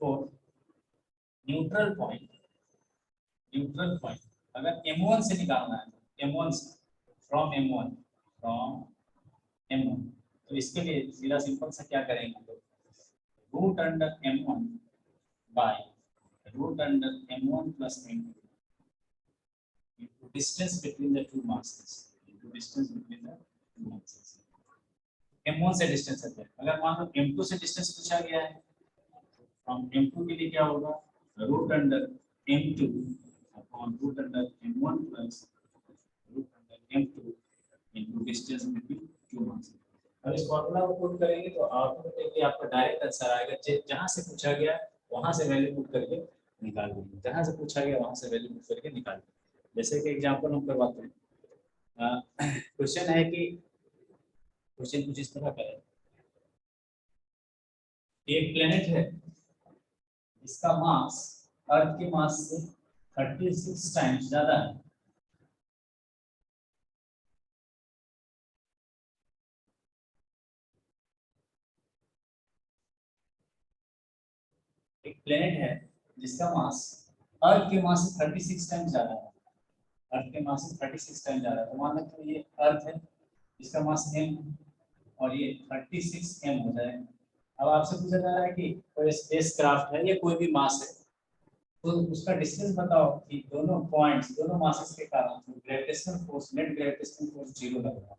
फॉर न्यूट्रल पॉइंट अगर m1 से निकालना है, m1 से फ्रॉम m1 तो इसके लिए सीधा सिंपल सा क्या करेंगे, तो root under m1 by root under m1 plus m2 into distance between the two masses, m1 से डिस्टेंस है। अगर मान लो m2 से डिस्टेंस पूछा गया है, फ्रॉम m2 के लिए क्या होगा, root under m2 upon root under m1 plus root under m2 into distance between two masses. अब इस फार्मूला को पुट करेंगे तो ऑटोमेटिकली आपका डायरेक्ट आंसर आएगा। जहां से पूछा गया वहां से वैल्यू पुट करके निकाल देंगे, जहां से पूछा गया वहां से वैल्यू पुट करके निकाल देंगे। जैसे कि एग्जांपल हम करवाते हैं, क्वेश्चन है कि क्वेश्चन कुछ इस तरह का है, एक प्लेनेट है इसका मास अर्थ के मास से 36 टाइम्स ज्यादा है। एक प्लेनेट है जिसका मास अर्थ के मास से 36 टाइम्स ज्यादा है। अर्थ के मास से 36 टाइम्स ज्यादा है। तो मान लो ये अर्थ है इसका मास m और ये 36 m हो जाएगा। अब आपसे पूछा जा रहा है कि कोई स्पेस क्राफ्ट है या कोई भी मास है तो उसका डिस्टेंस बताओ कि दोनों पॉइंट्स दोनों मासेस के कारण gravitational force net gravitational force zero लगेगा।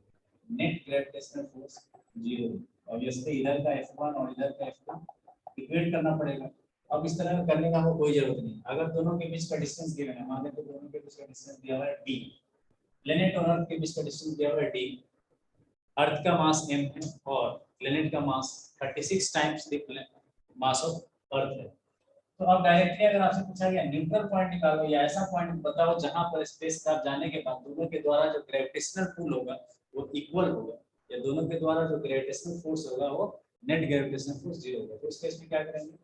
Net gravitational force zero. Obviously इधर का F1 और इधर का F2 इक्वेट करना पड़ेगा। अब इस तरह करने का हमको कोई जरूरत नहीं। अगर दोनों के बीच का डिस्टेंस गिवन है, मान लें तो दोनों के बीच का डिस्टेंस दिया हुआ है d, प्लेनेट और अर्थ के बीच का डिस्टेंस दिया हुआ है d, अर्थ का मास m है और प्लेनेट का मास 36 टाइम्स द मास ऑफ अर्थ है। तो अब डायरेक्टली अगर आपसे पूछा गया न्यूट्रल पॉइंट निकालो या ऐसा पॉइंट बताओ जहां पर स्पेस क्राफ्ट जाने के बाद दोनों के द्वारा जो ग्रेविटेशनल पुल होगा वो इक्वल होगा, या दोनों के द्वारा जो ग्रेविटेशनल फोर्स होगा वो नेट ग्रेविटेशनल फोर्स जीरो होगा। तो इस केस में क्या करेंगे,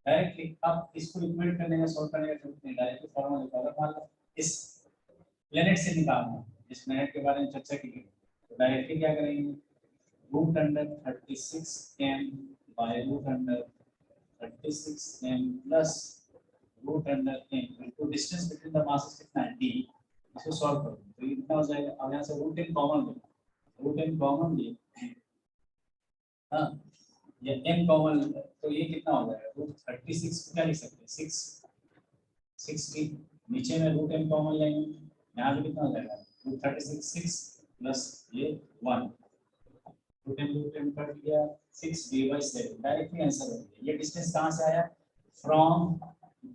डायरेक्टली आप इसको इक्वेट करने का सोल्व करने का जरूरत नहीं, डायरेक्टली फॉर्मूला निकालो। मान लो इस प्लेनेट से निकालना, इस प्लेनेट के बारे में चर्चा की गई, तो डायरेक्टली क्या करेंगे, root under 36m by root under 36m plus root under m तो डिस्टेंस बिटवीन द मासेस कितना है d, इसको सॉल्व करो तो ये कितना हो जाएगा। अब यहाँ से रूट n कॉमन लो, रूट n कॉमन लिए, हाँ ये m कॉमन तो ये कितना हो जाएगा, रूट 36 क्या लिख सकते हैं 60, नीचे में रूट n कॉमन लेंगे, यहाँ पे कितना हो जाएगा रूट 36 6 प्लस ये 1, रूट m कट गया 6 / 7 डायरेक्टली आंसर हो गया। ये डिस्टेंस कहाँ से आया, फ्रॉम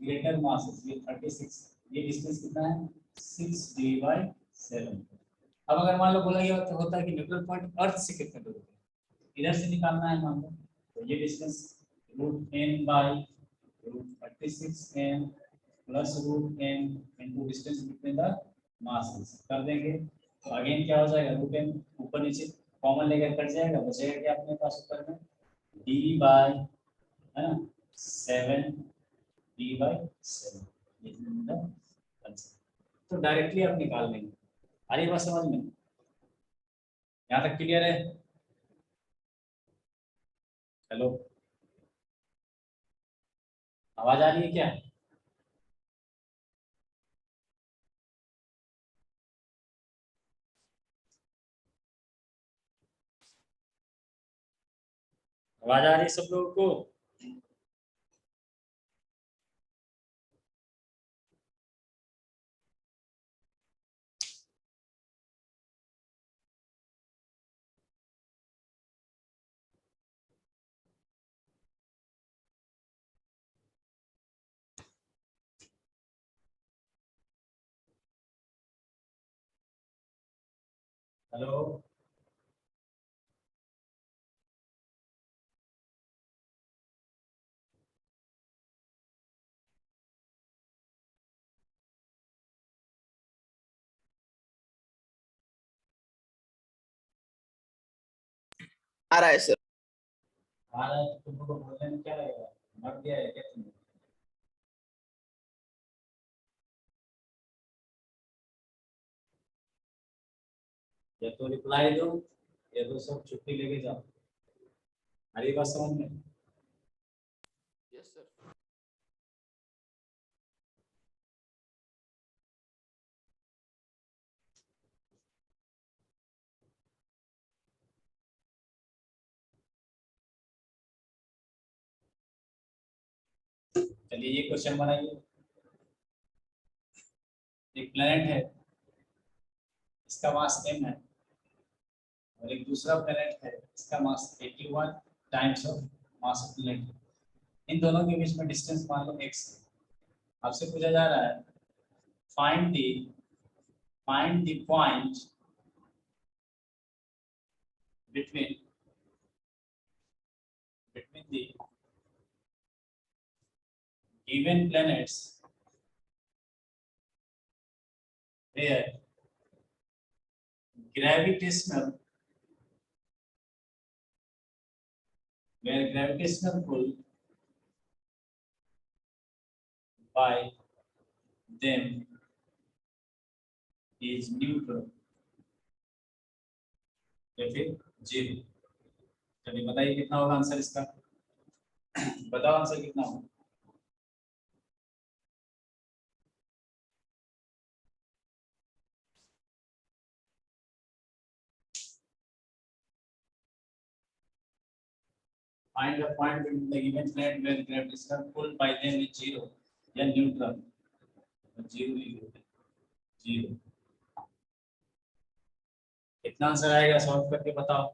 ग्रेटर मासेस, ये 36, ये डिस्टेंस कितना है 6 / 7। अब अगर मान लो बोला गया होता है कि न्यूट्रल पॉइंट अर्थ से कितने दूर है, इधर से निकालना है मान लो, तो ये distance root n by root 36m plus root n into distance between the masses कर देंगे। तो अगेन क्या हो जाएगा, रूट n ऊपर नीचे कॉमन लेकर कट जाएगा, बचेगा क्या अपने पास ऊपर में d बाय है ना 7 d/7, ये आंसर। तो डायरेक्टली आप निकाल लेंगे। आ रही बात समझ में, यहाँ तक क्लियर है। हेलो, आवाज आ रही है क्या, आवाज आ रही है सब लोगों को। हेलो, आ रहा है सर। आ रहा है तो तुमको बोलने में क्या लगेगा, मर गया है क्या तुम, या तो रिप्लाई दो या तो सब छुट्टी लेके जाओ। हरी बात समझ में। Yes sir. चलिए ये क्वेश्चन बनाइए। एक प्लेनेट है इसका मास m है और एक दूसरा प्लेनेट है इसका mass 81 times of mass of planet. इन दोनों के बीच में डिस्टेंस मान लो x है। आपसे पूछा जा रहा है find the point between the given planets where gravitational where gravitational pull by them is neutral या फिर जीरो। चलिए बताइए कितना होगा आंसर इसका, बताओ आंसर कितना होगा। Find the point between the given plane where gravitational pull by them is zero या neutral। जीरो लिख देते हैं, जीरो। कितना आंसर आएगा सॉल्व करके बताओ।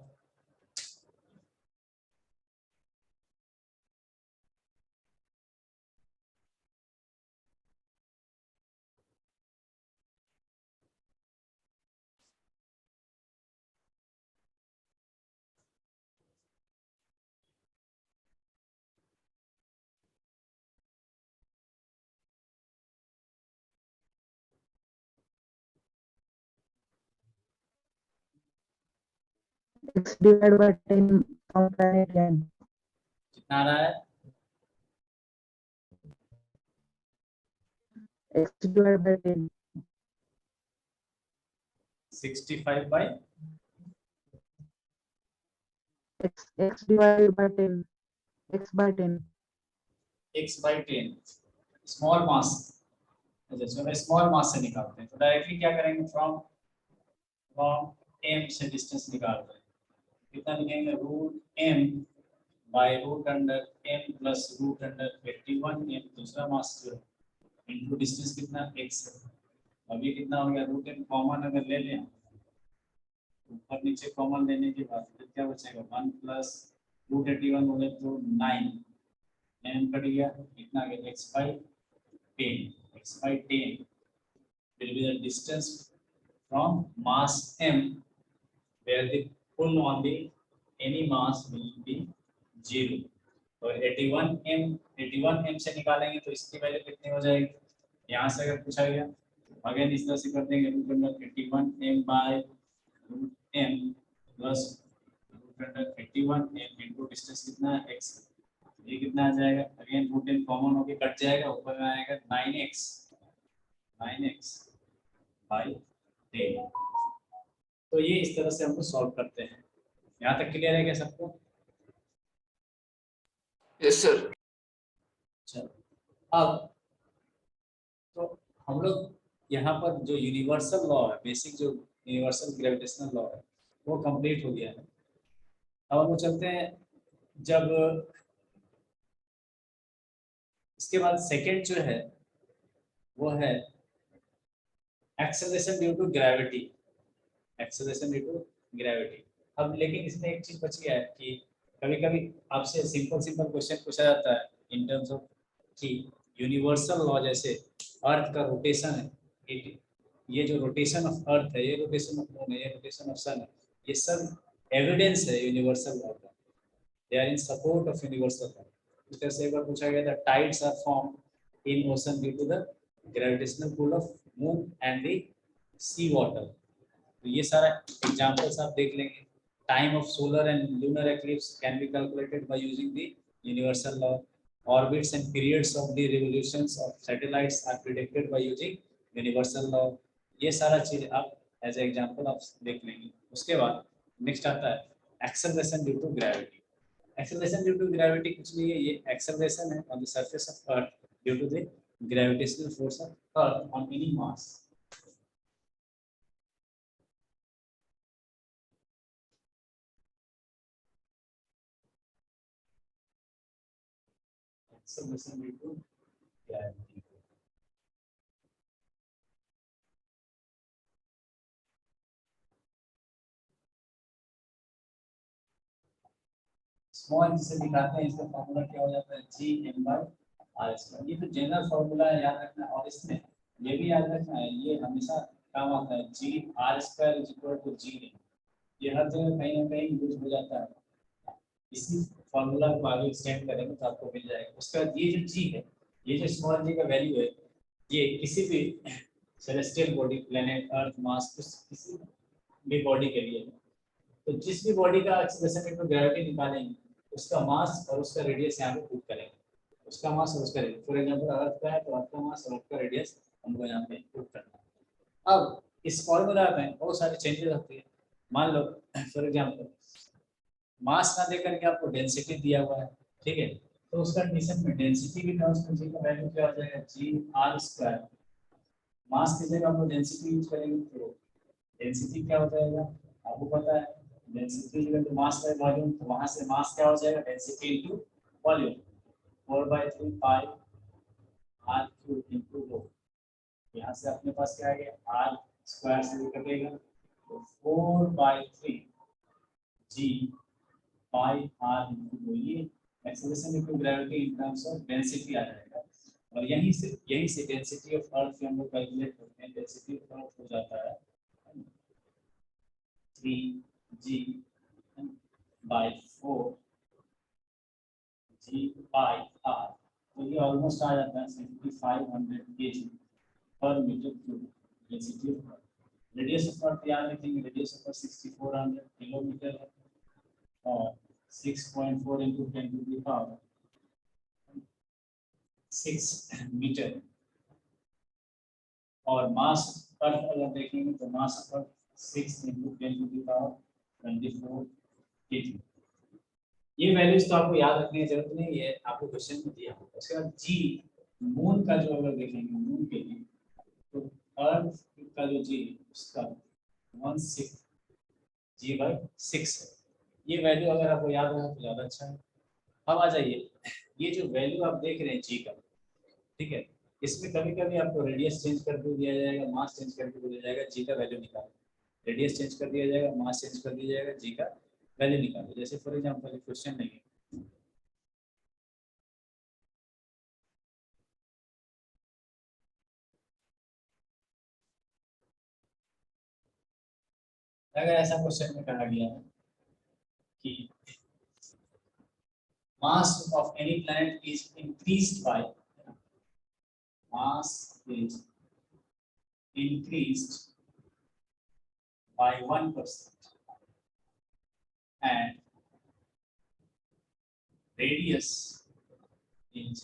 X divided by 10 from planet M. कितना आ रहा है? X divided by 10. 65 by X divided by 10. X by 10. x by 10 small mass. अच्छा चलो स्मॉल मास से निकालते हैं, तो डायरेक्टली क्या करेंगे, फ्रॉम फ्रॉम m से डिस्टेंस निकालते हैं। कितना लिखेंगे, root m by root under m plus root under 81 m दूसरा मास जो है इनटू डिस्टेंस कितना x है। अभी कितना हो गया, रूट m कॉमन अगर ले लें ऊपर नीचे कॉमन लेने के बाद फिर क्या बचेगा, 1 प्लस रूट 81 हो गया तो 9 m कट गया, कितना आ गया x by 10 will be the distance from mass m where the pull on the any mass will be 0। और 81 m से निकालेंगे तो इसकी वैल्यू कितनी हो जाएगी, यहाँ से अगर पूछा गया अगेन इस तरह से कर देंगे, root under 81 m by root m plus root under 81 m into distance कितना है x, ये कितना आ जाएगा, अगेन रूट m कॉमन होके कट जाएगा, ऊपर में आएगा 9x बाई 10। तो ये इस तरह से हम लोग सॉल्व करते हैं। यहाँ तक क्लियर है क्या सबको? Yes, sir. चलो अब तो हम लोग यहाँ पर जो यूनिवर्सल लॉ है, बेसिक जो यूनिवर्सल ग्रेविटेशनल लॉ है वो कंप्लीट हो गया है। अब हम लोग चलते हैं, जब इसके बाद सेकंड जो है वो है acceleration due to gravity. Acceleration due to gravity. अब लेकिन इसमें एक चीज बच गया है कि कभी कभी आपसे सिंपल क्वेश्चन पूछा जाता है इन टर्म्स ऑफ कि यूनिवर्सल लॉ, जैसे अर्थ का रोटेशन है, ये जो रोटेशन ऑफ अर्थ है, ये रोटेशन ऑफ मून है, ये रोटेशन ऑफ सन है, ये सब एविडेंस है यूनिवर्सल लॉ का, they are in support of universal law. इस तरह से एक बार पूछा गया था, tides are formed in ocean due to the gravitational pull of moon and the sea water. तो ये सारा एग्जांपल्स आप देख लेंगे। Time of solar and lunar eclipse can be calculated by using the universal law. Orbits and periods of the revolutions of satellites are predicted by using universal law. ये सारा चीज आप एज ए एग्जांपल आप देख लेंगे। उसके बाद नेक्स्ट आता है acceleration due to gravity. Acceleration due to gravity कुछ नहीं है, ये एक्सेलरेशन है on the surface of earth due to the gravitational force of earth on any mass. Acceleration due to gravity. Small जिसे दिखाते हैं, इसका फॉर्मूला क्या हो जाता है, G M by R square. ये तो जनरल फॉर्मूला है, याद रखना। और इसमें ये भी याद रखना है, ये हमेशा काम आता है, G R square is equal to G M. ये हर जगह कहीं ना कहीं यूज हो जाता है। इसी फॉर्मूला को आगे एक्सटेंड करेंगे तो आपको मिल जाएगा। उसके बाद ये जो जी है, ये जो स्मॉल जी का वैल्यू है, ये किसी भी सेलेस्टियल बॉडी, प्लेनेट, अर्थ, मास, किसी भी बॉडी के लिए, तो जिस भी बॉडी का एक्सेलरेशन ड्यू टू ग्रेविटी निकालेंगे उसका मास और उसका रेडियस यहाँ पे पुट करेंगे, उसका मास और उसका रेडियस। फॉर एग्जांपल अर्थ का है तो अर्थ का मास और अर्थ का रेडियस हमको यहाँ पे पुट करना है। अब इस फॉर्मूला में बहुत सारे चेंजेस होती है। मान लो फॉर एग्जांपल मास ना देकर के आपको डेंसिटी दिया हुआ है, ठीक है, तो उस कंडीशन में डेंसिटी की टर्म्स में जी का वैल्यू क्या हो जाएगा, जी आर स्क्वायर। मास की जगह हम लोग डेंसिटी यूज करेंगे तो डेंसिटी क्या हो जाएगा आपको पता है, density equal to mass by volume, तो वहां से मास क्या हो जाएगा, density into volume, 4/3 pi are cube into rho. यहाँ से अपने पास क्या आ गया, आर स्क्वायर से भी कटेगा तो 4/3 जी पाई आर इनटू रो। ये acceleration into gravity in terms of density आ जाएगा। और यहीं से डेंसिटी ऑफ अर्थ हम लोग कैलकुलेट करते हैं। डेंसिटी ऑफ अर्थ हो जाता है 3g by 4 g by r, तो ये ऑलमोस्ट आ जाता है 6500 kg पर metre cube density of earth. Radius of earth याद रखेंगे, रेडियस ऑफ अर्थ 6400 किलोमीटर है और 6.4 into 10 to the power 6 metre. और मास अर्थ अगर देखेंगे तो mass of earth 6 into 10 to the power 24 kg। ये वैल्यूज तो आपको याद रखने की जरूरत नहीं है, आपको क्वेश्चन में दिया होगा। उसके बाद जी मून का जो अगर देखेंगे मून के लिए तो अर्थ का जो जी उसका 16 g/6 है। ये वैल्यू अगर आपको याद रहा तो ज़्यादा अच्छा है। अब आ जाइए, ये जो वैल्यू आप देख रहे हैं जी का, ठीक है, इसमें कभी कभी आपको रेडियस चेंज कर दिया जाएगा, मास चेंज कर दिया जाएगा, जी का वैल्यू निकालो। रेडियस चेंज कर दिया जाएगा, मास चेंज कर दिया जाएगा, जी का वैल्यू निकालो। जैसे फॉर एग्जांपल क्वेश्चन नहीं है, अगर ऐसा क्वेश्चन में कहा गया है कि mass of any planet is increased by mass is increased by 1% and radius is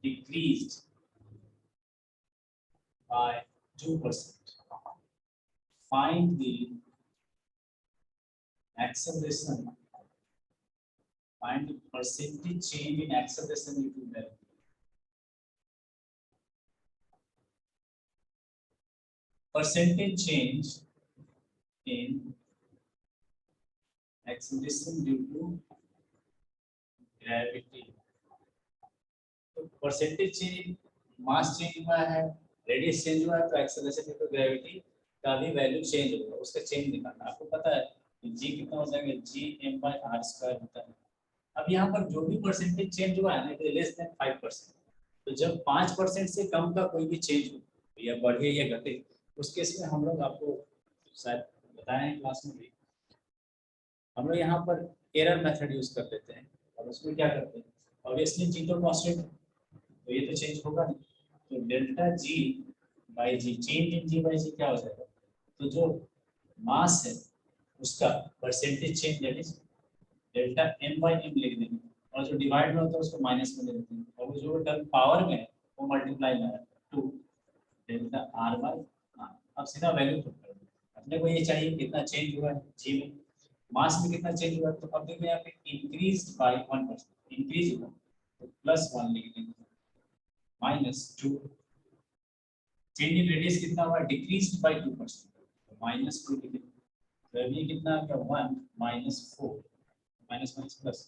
decreased by 2%. Find the acceleration. Find the percentage change in acceleration due to gravity. Percentage change in acceleration due to gravity. तो परसेंटेज चेंज, मास चेंज हुआ है, रेडियस चेंज हुआ है, तो एक्सेलरेशन ड्यू टू ग्रेविटी का भी वैल्यू चेंज होगा, उसका चेंज निकालना। आपको पता है कि जी कितना हो जाएगा, जी m/r² होता है। अब यहाँ पर जो भी परसेंटेज चेंज हुआ है ना, इट इज लेस देन 5%। तो जब 5% से कम का कोई भी चेंज हो, या बढ़े या घटे, उस केस में हम लोग आपको शायद बताए हैं क्लास में भी, हम लोग यहाँ पर एरर मेथड यूज कर लेते हैं। और उसमें क्या करते हैं, ऑब्वियसली जी तो कांस्टेंट है तो ये तो चेंज होगा नहीं, तो delta G by G, change in G by G क्या हो जाएगा, तो जो मास है उसका percentage change that is delta m by m लिख देंगे, और जो डिवाइड में होता है उसको माइनस में ले लेते हैं, और वो जो टर्म पावर में है वो मल्टीप्लाई में है 2 डेल्टा r बाई r। अब सीधा वैल्यू पुट कर दो, अपने को ये चाहिए कितना चेंज हुआ है जी में, मास में कितना चेंज हुआ है, तो अब देखो यहाँ पे इंक्रीज्ड बाई 1%, इंक्रीज हुआ तो +1 लिख देंगे, -2 चेंज इन रेडियस कितना हुआ, डिक्रीज्ड बाई 2%, तो -2 लिख देंगे, तो अभी कितना आ गया 1 -4 माइनस माइनस प्लस,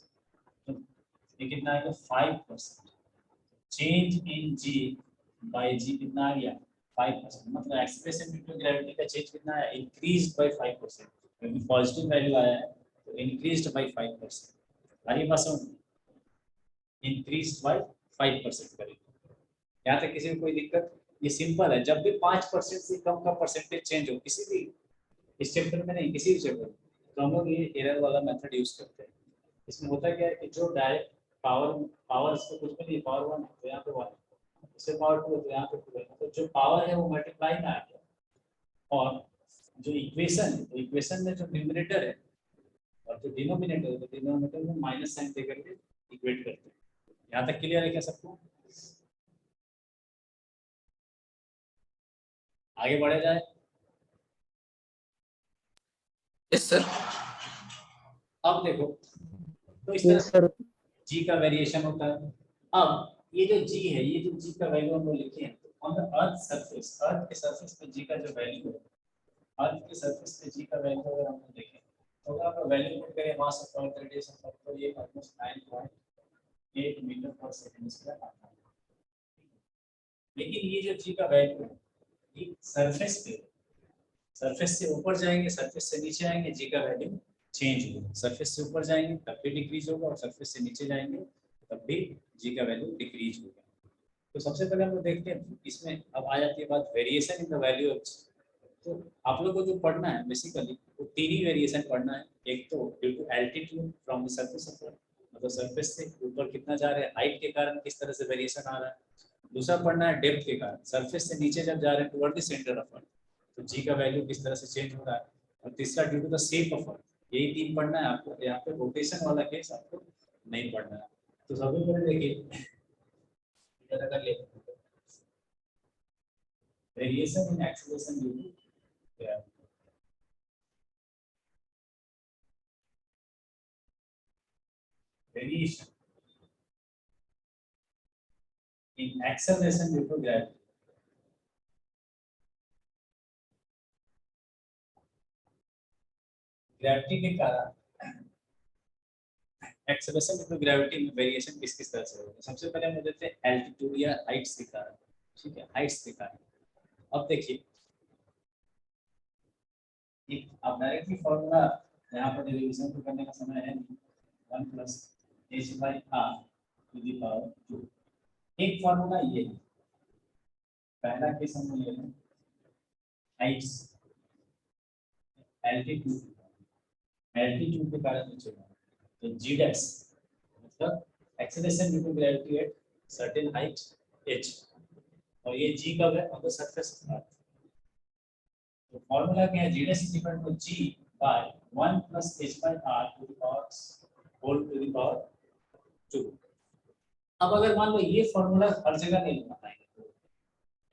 तो ये कितना आएगा 5%। चेंज इन जी बाई जी कितना आ गया 5%, मतलब एक्सेलरेशन ड्यू टू ग्रेविटी का चेंज कितना है, इंक्रीज बाई 5%, क्योंकि पॉजिटिव वैल्यू आया है तो इंक्रीज्ड बाई 5%। आइए बात समझ, इंक्रीज्ड बाई 5% करेंगे। यहाँ तक किसी को कोई दिक्कत, ये सिंपल है। जब भी 5% से कम का परसेंटेज चेंज हो किसी भी इस चैप्टर में नहीं, किसी भी चैप्टर में, तो हम लोग ये एरर वाला मेथड यूज करते हैं। इसमें होता क्या है कि जो डायरेक्ट पावर इसको कुछ भी नहीं, पावर 1 है तो यहाँ पे 1, इससे पावर 2 है तो यहाँ पे 2 है, तो जो पावर है वो मल्टीप्लाई में आ गया, और जो इक्वेशन है, तो इक्वेशन में जो न्यूमरेटर है और जो डिनोमिनेटर है, डिनोमिनेटर में माइनस साइन दे करके इक्वेट करते हैं। यहाँ तक क्लियर है क्या सबको? आगे बढ़े जाए। Yes, sir. अब देखो, तो इस Yes, तरह sir. जी का वेरिएशन होता है। अब ये जो जी है, ये जो जी का वैल्यू हम लोग लिखे हैं, तो ऑन द अर्थ सरफेस, अर्थ के सरफेस पे जी का जो वैल्यू है, अर्थ के सरफेस पे जी का वैल्यू अगर हम लोग देखें, तो अगर आप वैल्यू पुट करें मास of earth, radius of earth, तो ये ऑलमोस्ट 9.8 मीटर पर सेकंड स्क्वायर आता है। लेकिन ये जो जी का वैल्यू है, ये सरफेस पे, सरफेस से ऊपर जाएंगे, सरफेस से नीचे आएंगे, जी का वैल्यू चेंज होगा। सरफेस से ऊपर जाएंगे तब भी डिक्रीज होगा, और सरफेस से नीचे जाएंगे तब भी जी का वैल्यू डिक्रीज होगा। तो सबसे पहले हम लोग देखते हैं इसमें, अब आ जाती है बात variation in the value of. तो आप लोग को जो पढ़ना है बेसिकली वो तीन ही वेरिएशन पढ़ना है। एक तो due to altitude from the surface of earth, मतलब सरफेस से ऊपर कितना जा रहे हैं, हाइट के कारण किस तरह से वेरिएशन आ रहा है। दूसरा पढ़ना है डेप्थ के कारण, सरफेस से नीचे जब जा रहे हैं toward the centre of earth, तो जी का वैल्यू किस तरह से चेंज हो रहा है। और तीसरा due to the shape of earth. यही तीन पढ़ना है आपको। यहाँ पे रोटेशन वाला केस आपको नहीं पढ़ना है। तो सबसे पहले देखिए, इधर अगर ले variation in acceleration due to gravity, variation in acceleration due to gravity. Gravity के कारण एक्सेलरेशन ड्यू टू ग्रेविटी में वेरिएशन किस किस तरह से होगा। सबसे पहले हम देते हैं एल्टीट्यूड या हाइट्स के कारण। ठीक है, हाइट्स के कारण। अब देखिए, एक अब डायरेक्टली फॉर्मूला यहाँ पर डेरिवेशन को करने का समय है नहीं, 1 plus h by R to the power 2। एक फॉर्मूला ये है, पहला केस हम ले लें हाइट्स, एल्टीट्यूड, एल्टीट्यूड के कारण नीचे जाना, तो जी डैश मतलब acceleration due to gravity at certain height h, और ये जी कब है, on the surface of earth. तो फार्मूला क्या है, g dash is equal to g by 1 plus h by r to the power whole to the power 2। अब अगर मान लो ये फार्मूला हर जगह नहीं लगाएंगे,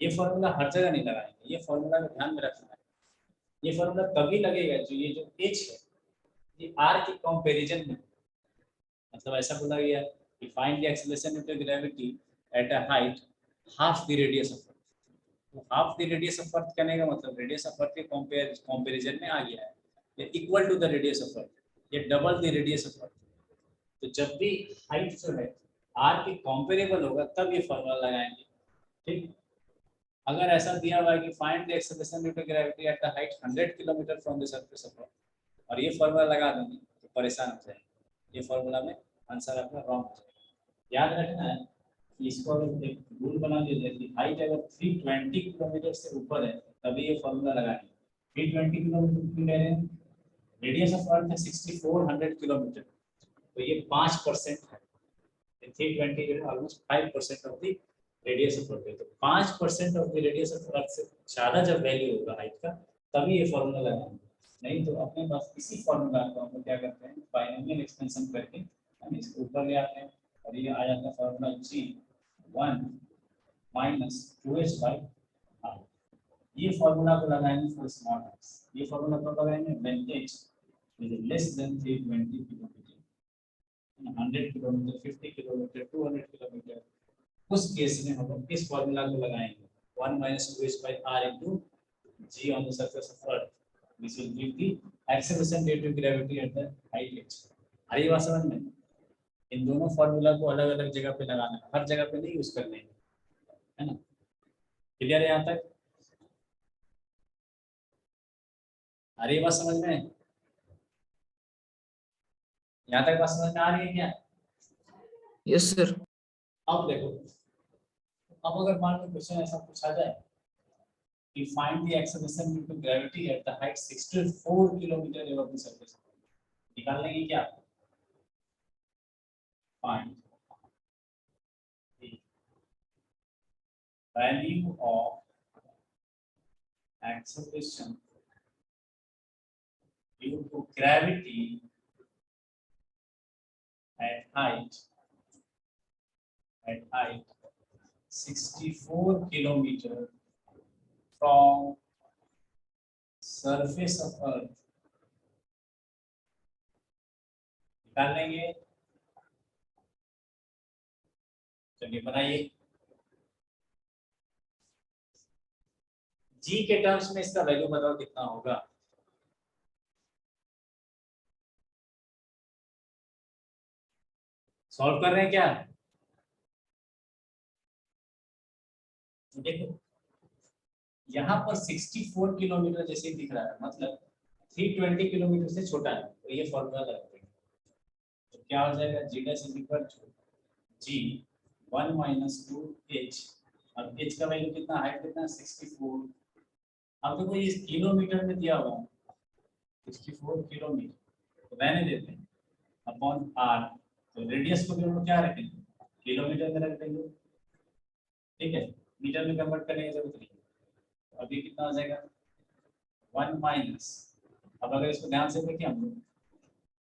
ये फार्मूला हर जगह नहीं लगाएंगे, ये फार्मूला को ध्यान में रखना है। ये फार्मूला तभी लगेगा जो ये जो h है ये r के कंपैरिजन में, मतलब ऐसा बोला गया कि find the acceleration due to gravity at a height half the radius of earth. तो half the radius of earth करने का मतलब रेडियस ऑफ अर्थ के कंपैरिजन में आ गया है, ये equal to the radius of earth, ये double the radius of earth. तो जब भी हाइट जो है r के कंपेरेबल होगा तब ये फार्मूला लगाएंगे। ठीक, अगर ऐसा दिया हुआ है कि find the acceleration due to gravity at the height 100 kilometre from the surface of earth, और ये फार्मूला लगा देंगे तो परेशान हो जाएंगे, ये फार्मूला में आंसर आपका रॉन्ग हो जाएगा। याद रखना है कि इसको अगर एक रूल बना दिया जाए कि हाइट अगर 320 किलोमीटर से ऊपर है तभी ये फार्मूला लगाएंगे। 320 किलोमीटर क्यों ले रहे हैं, रेडियस ऑफ अर्थ है 6400 किलोमीटर, तो ये 5% है, 320 जो है almost 5% of the radius of अर्थ है। तो 5% ऑफ द रेडियस ऑफ अर्थ से ज़्यादा जब वैल्यू होगा हाइट का तभी ये फार्मूला लगाएंगे, नहीं तो अपने पास इसी फार्मूला को हम लोग क्या करते हैं बाइनोमियल एक्सपेंशन करके हम इसको ऊपर ले आते हैं, और ये आ जाता है formula G 1 minus 2h by r। ये फार्मूला को लगाएंगे फॉर स्मॉल एक्स, ये फार्मूला को लगाएंगे when h is less than 320 kilometre, 100 kilometre, 50 kilometre, 200 kilometre, उस केस में हम लोग इस फार्मूला को लगाएंगे 1 minus 2h by r into g on the surface of earth, which will give the acceleration due to gravity at the height h। आ रही बात समझ में? इन दोनों फार्मूला को अलग अलग जगह पे लगाना है, हर जगह पे नहीं यूज करने हैं, है ना? क्लियर है यहाँ तक? आ रही बात समझ में? यहाँ तक बात समझ में आ रही है क्या? Yes, sir. अब देखो, अब अगर मान लो क्वेश्चन ऐसा पूछा जाए कि find the acceleration due to gravity at the height 64 kilometre above the surface, निकाल लेंगे क्या? Find the value of acceleration due to gravity at height 64 kilometer from surface of earth. निकाल लेंगे, चलिए बनाइए। जी के टर्म्स में इसका वैल्यू बताओ कितना होगा। सॉल्व कर रहे हैं क्या? देखो यहाँ पर 64 किलोमीटर जैसे दिख रहा है, मतलब 320 किलोमीटर से छोटा है, तो ये फॉर्मूला लगाते हैं। तो क्या हो जाएगा, g dash is equal to g 1 minus 2h। अब h का वैल्यू कितना, हाइट कितना 64। अब देखो ये किलोमीटर में दिया हुआ है 64 किलोमीटर, तो रहने देते हैं अपॉन r। तो रेडियस को भी हम लोग क्या रखेंगे, किलोमीटर में रख देंगे, ठीक है, मीटर में कन्वर्ट करने की जरूरत नहीं। अभी कितना हो जाएगा 1 माइनस, अब अगर इसको ध्यान से देखें हम लोग,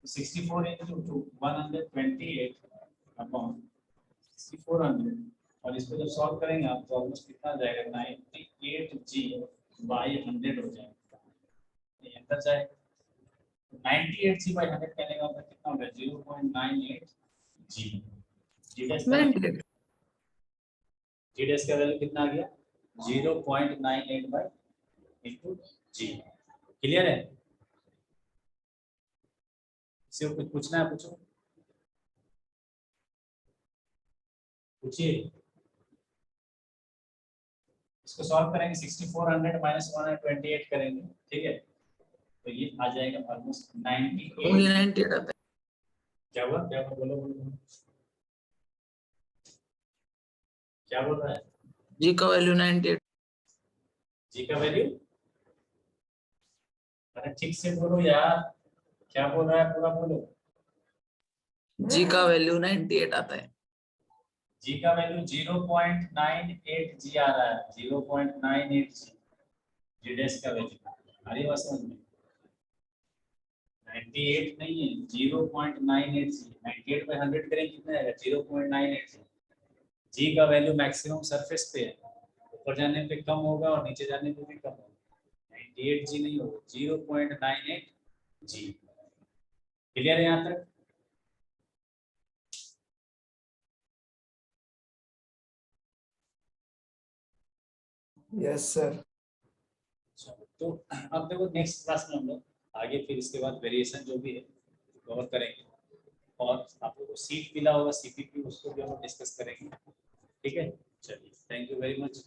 64 into 128 अपॉन 6400, और इसको जब सॉल्व करेंगे आप तो ऑलमोस्ट कितना आ जाएगा 98g/100 हो जाएगा, ये अंदर जाएगा। 98g/100 कहने का मतलब कितना होगा 0.98g। जी डैश का वैल्यू कितना आ गया 0.98/g। क्लियर है? किसी को कुछ पूछना है, पूछो, पूछिए। इसको सॉल्व करेंगे 6400 माइनस 128 करेंगे, ठीक है, तो ये आ जाएगा ऑलमोस्ट 98। ओनली 98 आता है। क्या हुआ, क्या हुआ, बोलो बोलो बोलो। क्या बोल रहा है? जी का वैल्यू 98। जी का वैल्यू, अरे ठीक से बोलो यार, क्या बोल रहा है, पूरा बोलो। जी का वैल्यू 98 आता है। जी का वैल्यू 0.98g आ रहा है, 0.98g जी डैश का वैल्यू। अरे बस समझ में 98 नहीं है, 0.98g। 98/100 करें कितना आएगा 0.98g। जी का वैल्यू मैक्सिमम सरफेस पे है, ऊपर जाने पे कम होगा और नीचे जाने पे भी कम होगा। 98g नहीं होगा, 0.98g। क्लियर है यहाँ तक? Yes sir. तो अब देखो नेक्स्ट क्लास में हम लोग आगे फिर इसके बाद वेरिएशन जो भी है कवर करेंगे, और आप लोगों को सीट मिला होगा सीपीपी, उसको भी हम लोग डिस्कस करेंगे, ठीक है। चलिए, थैंक यू वेरी मच।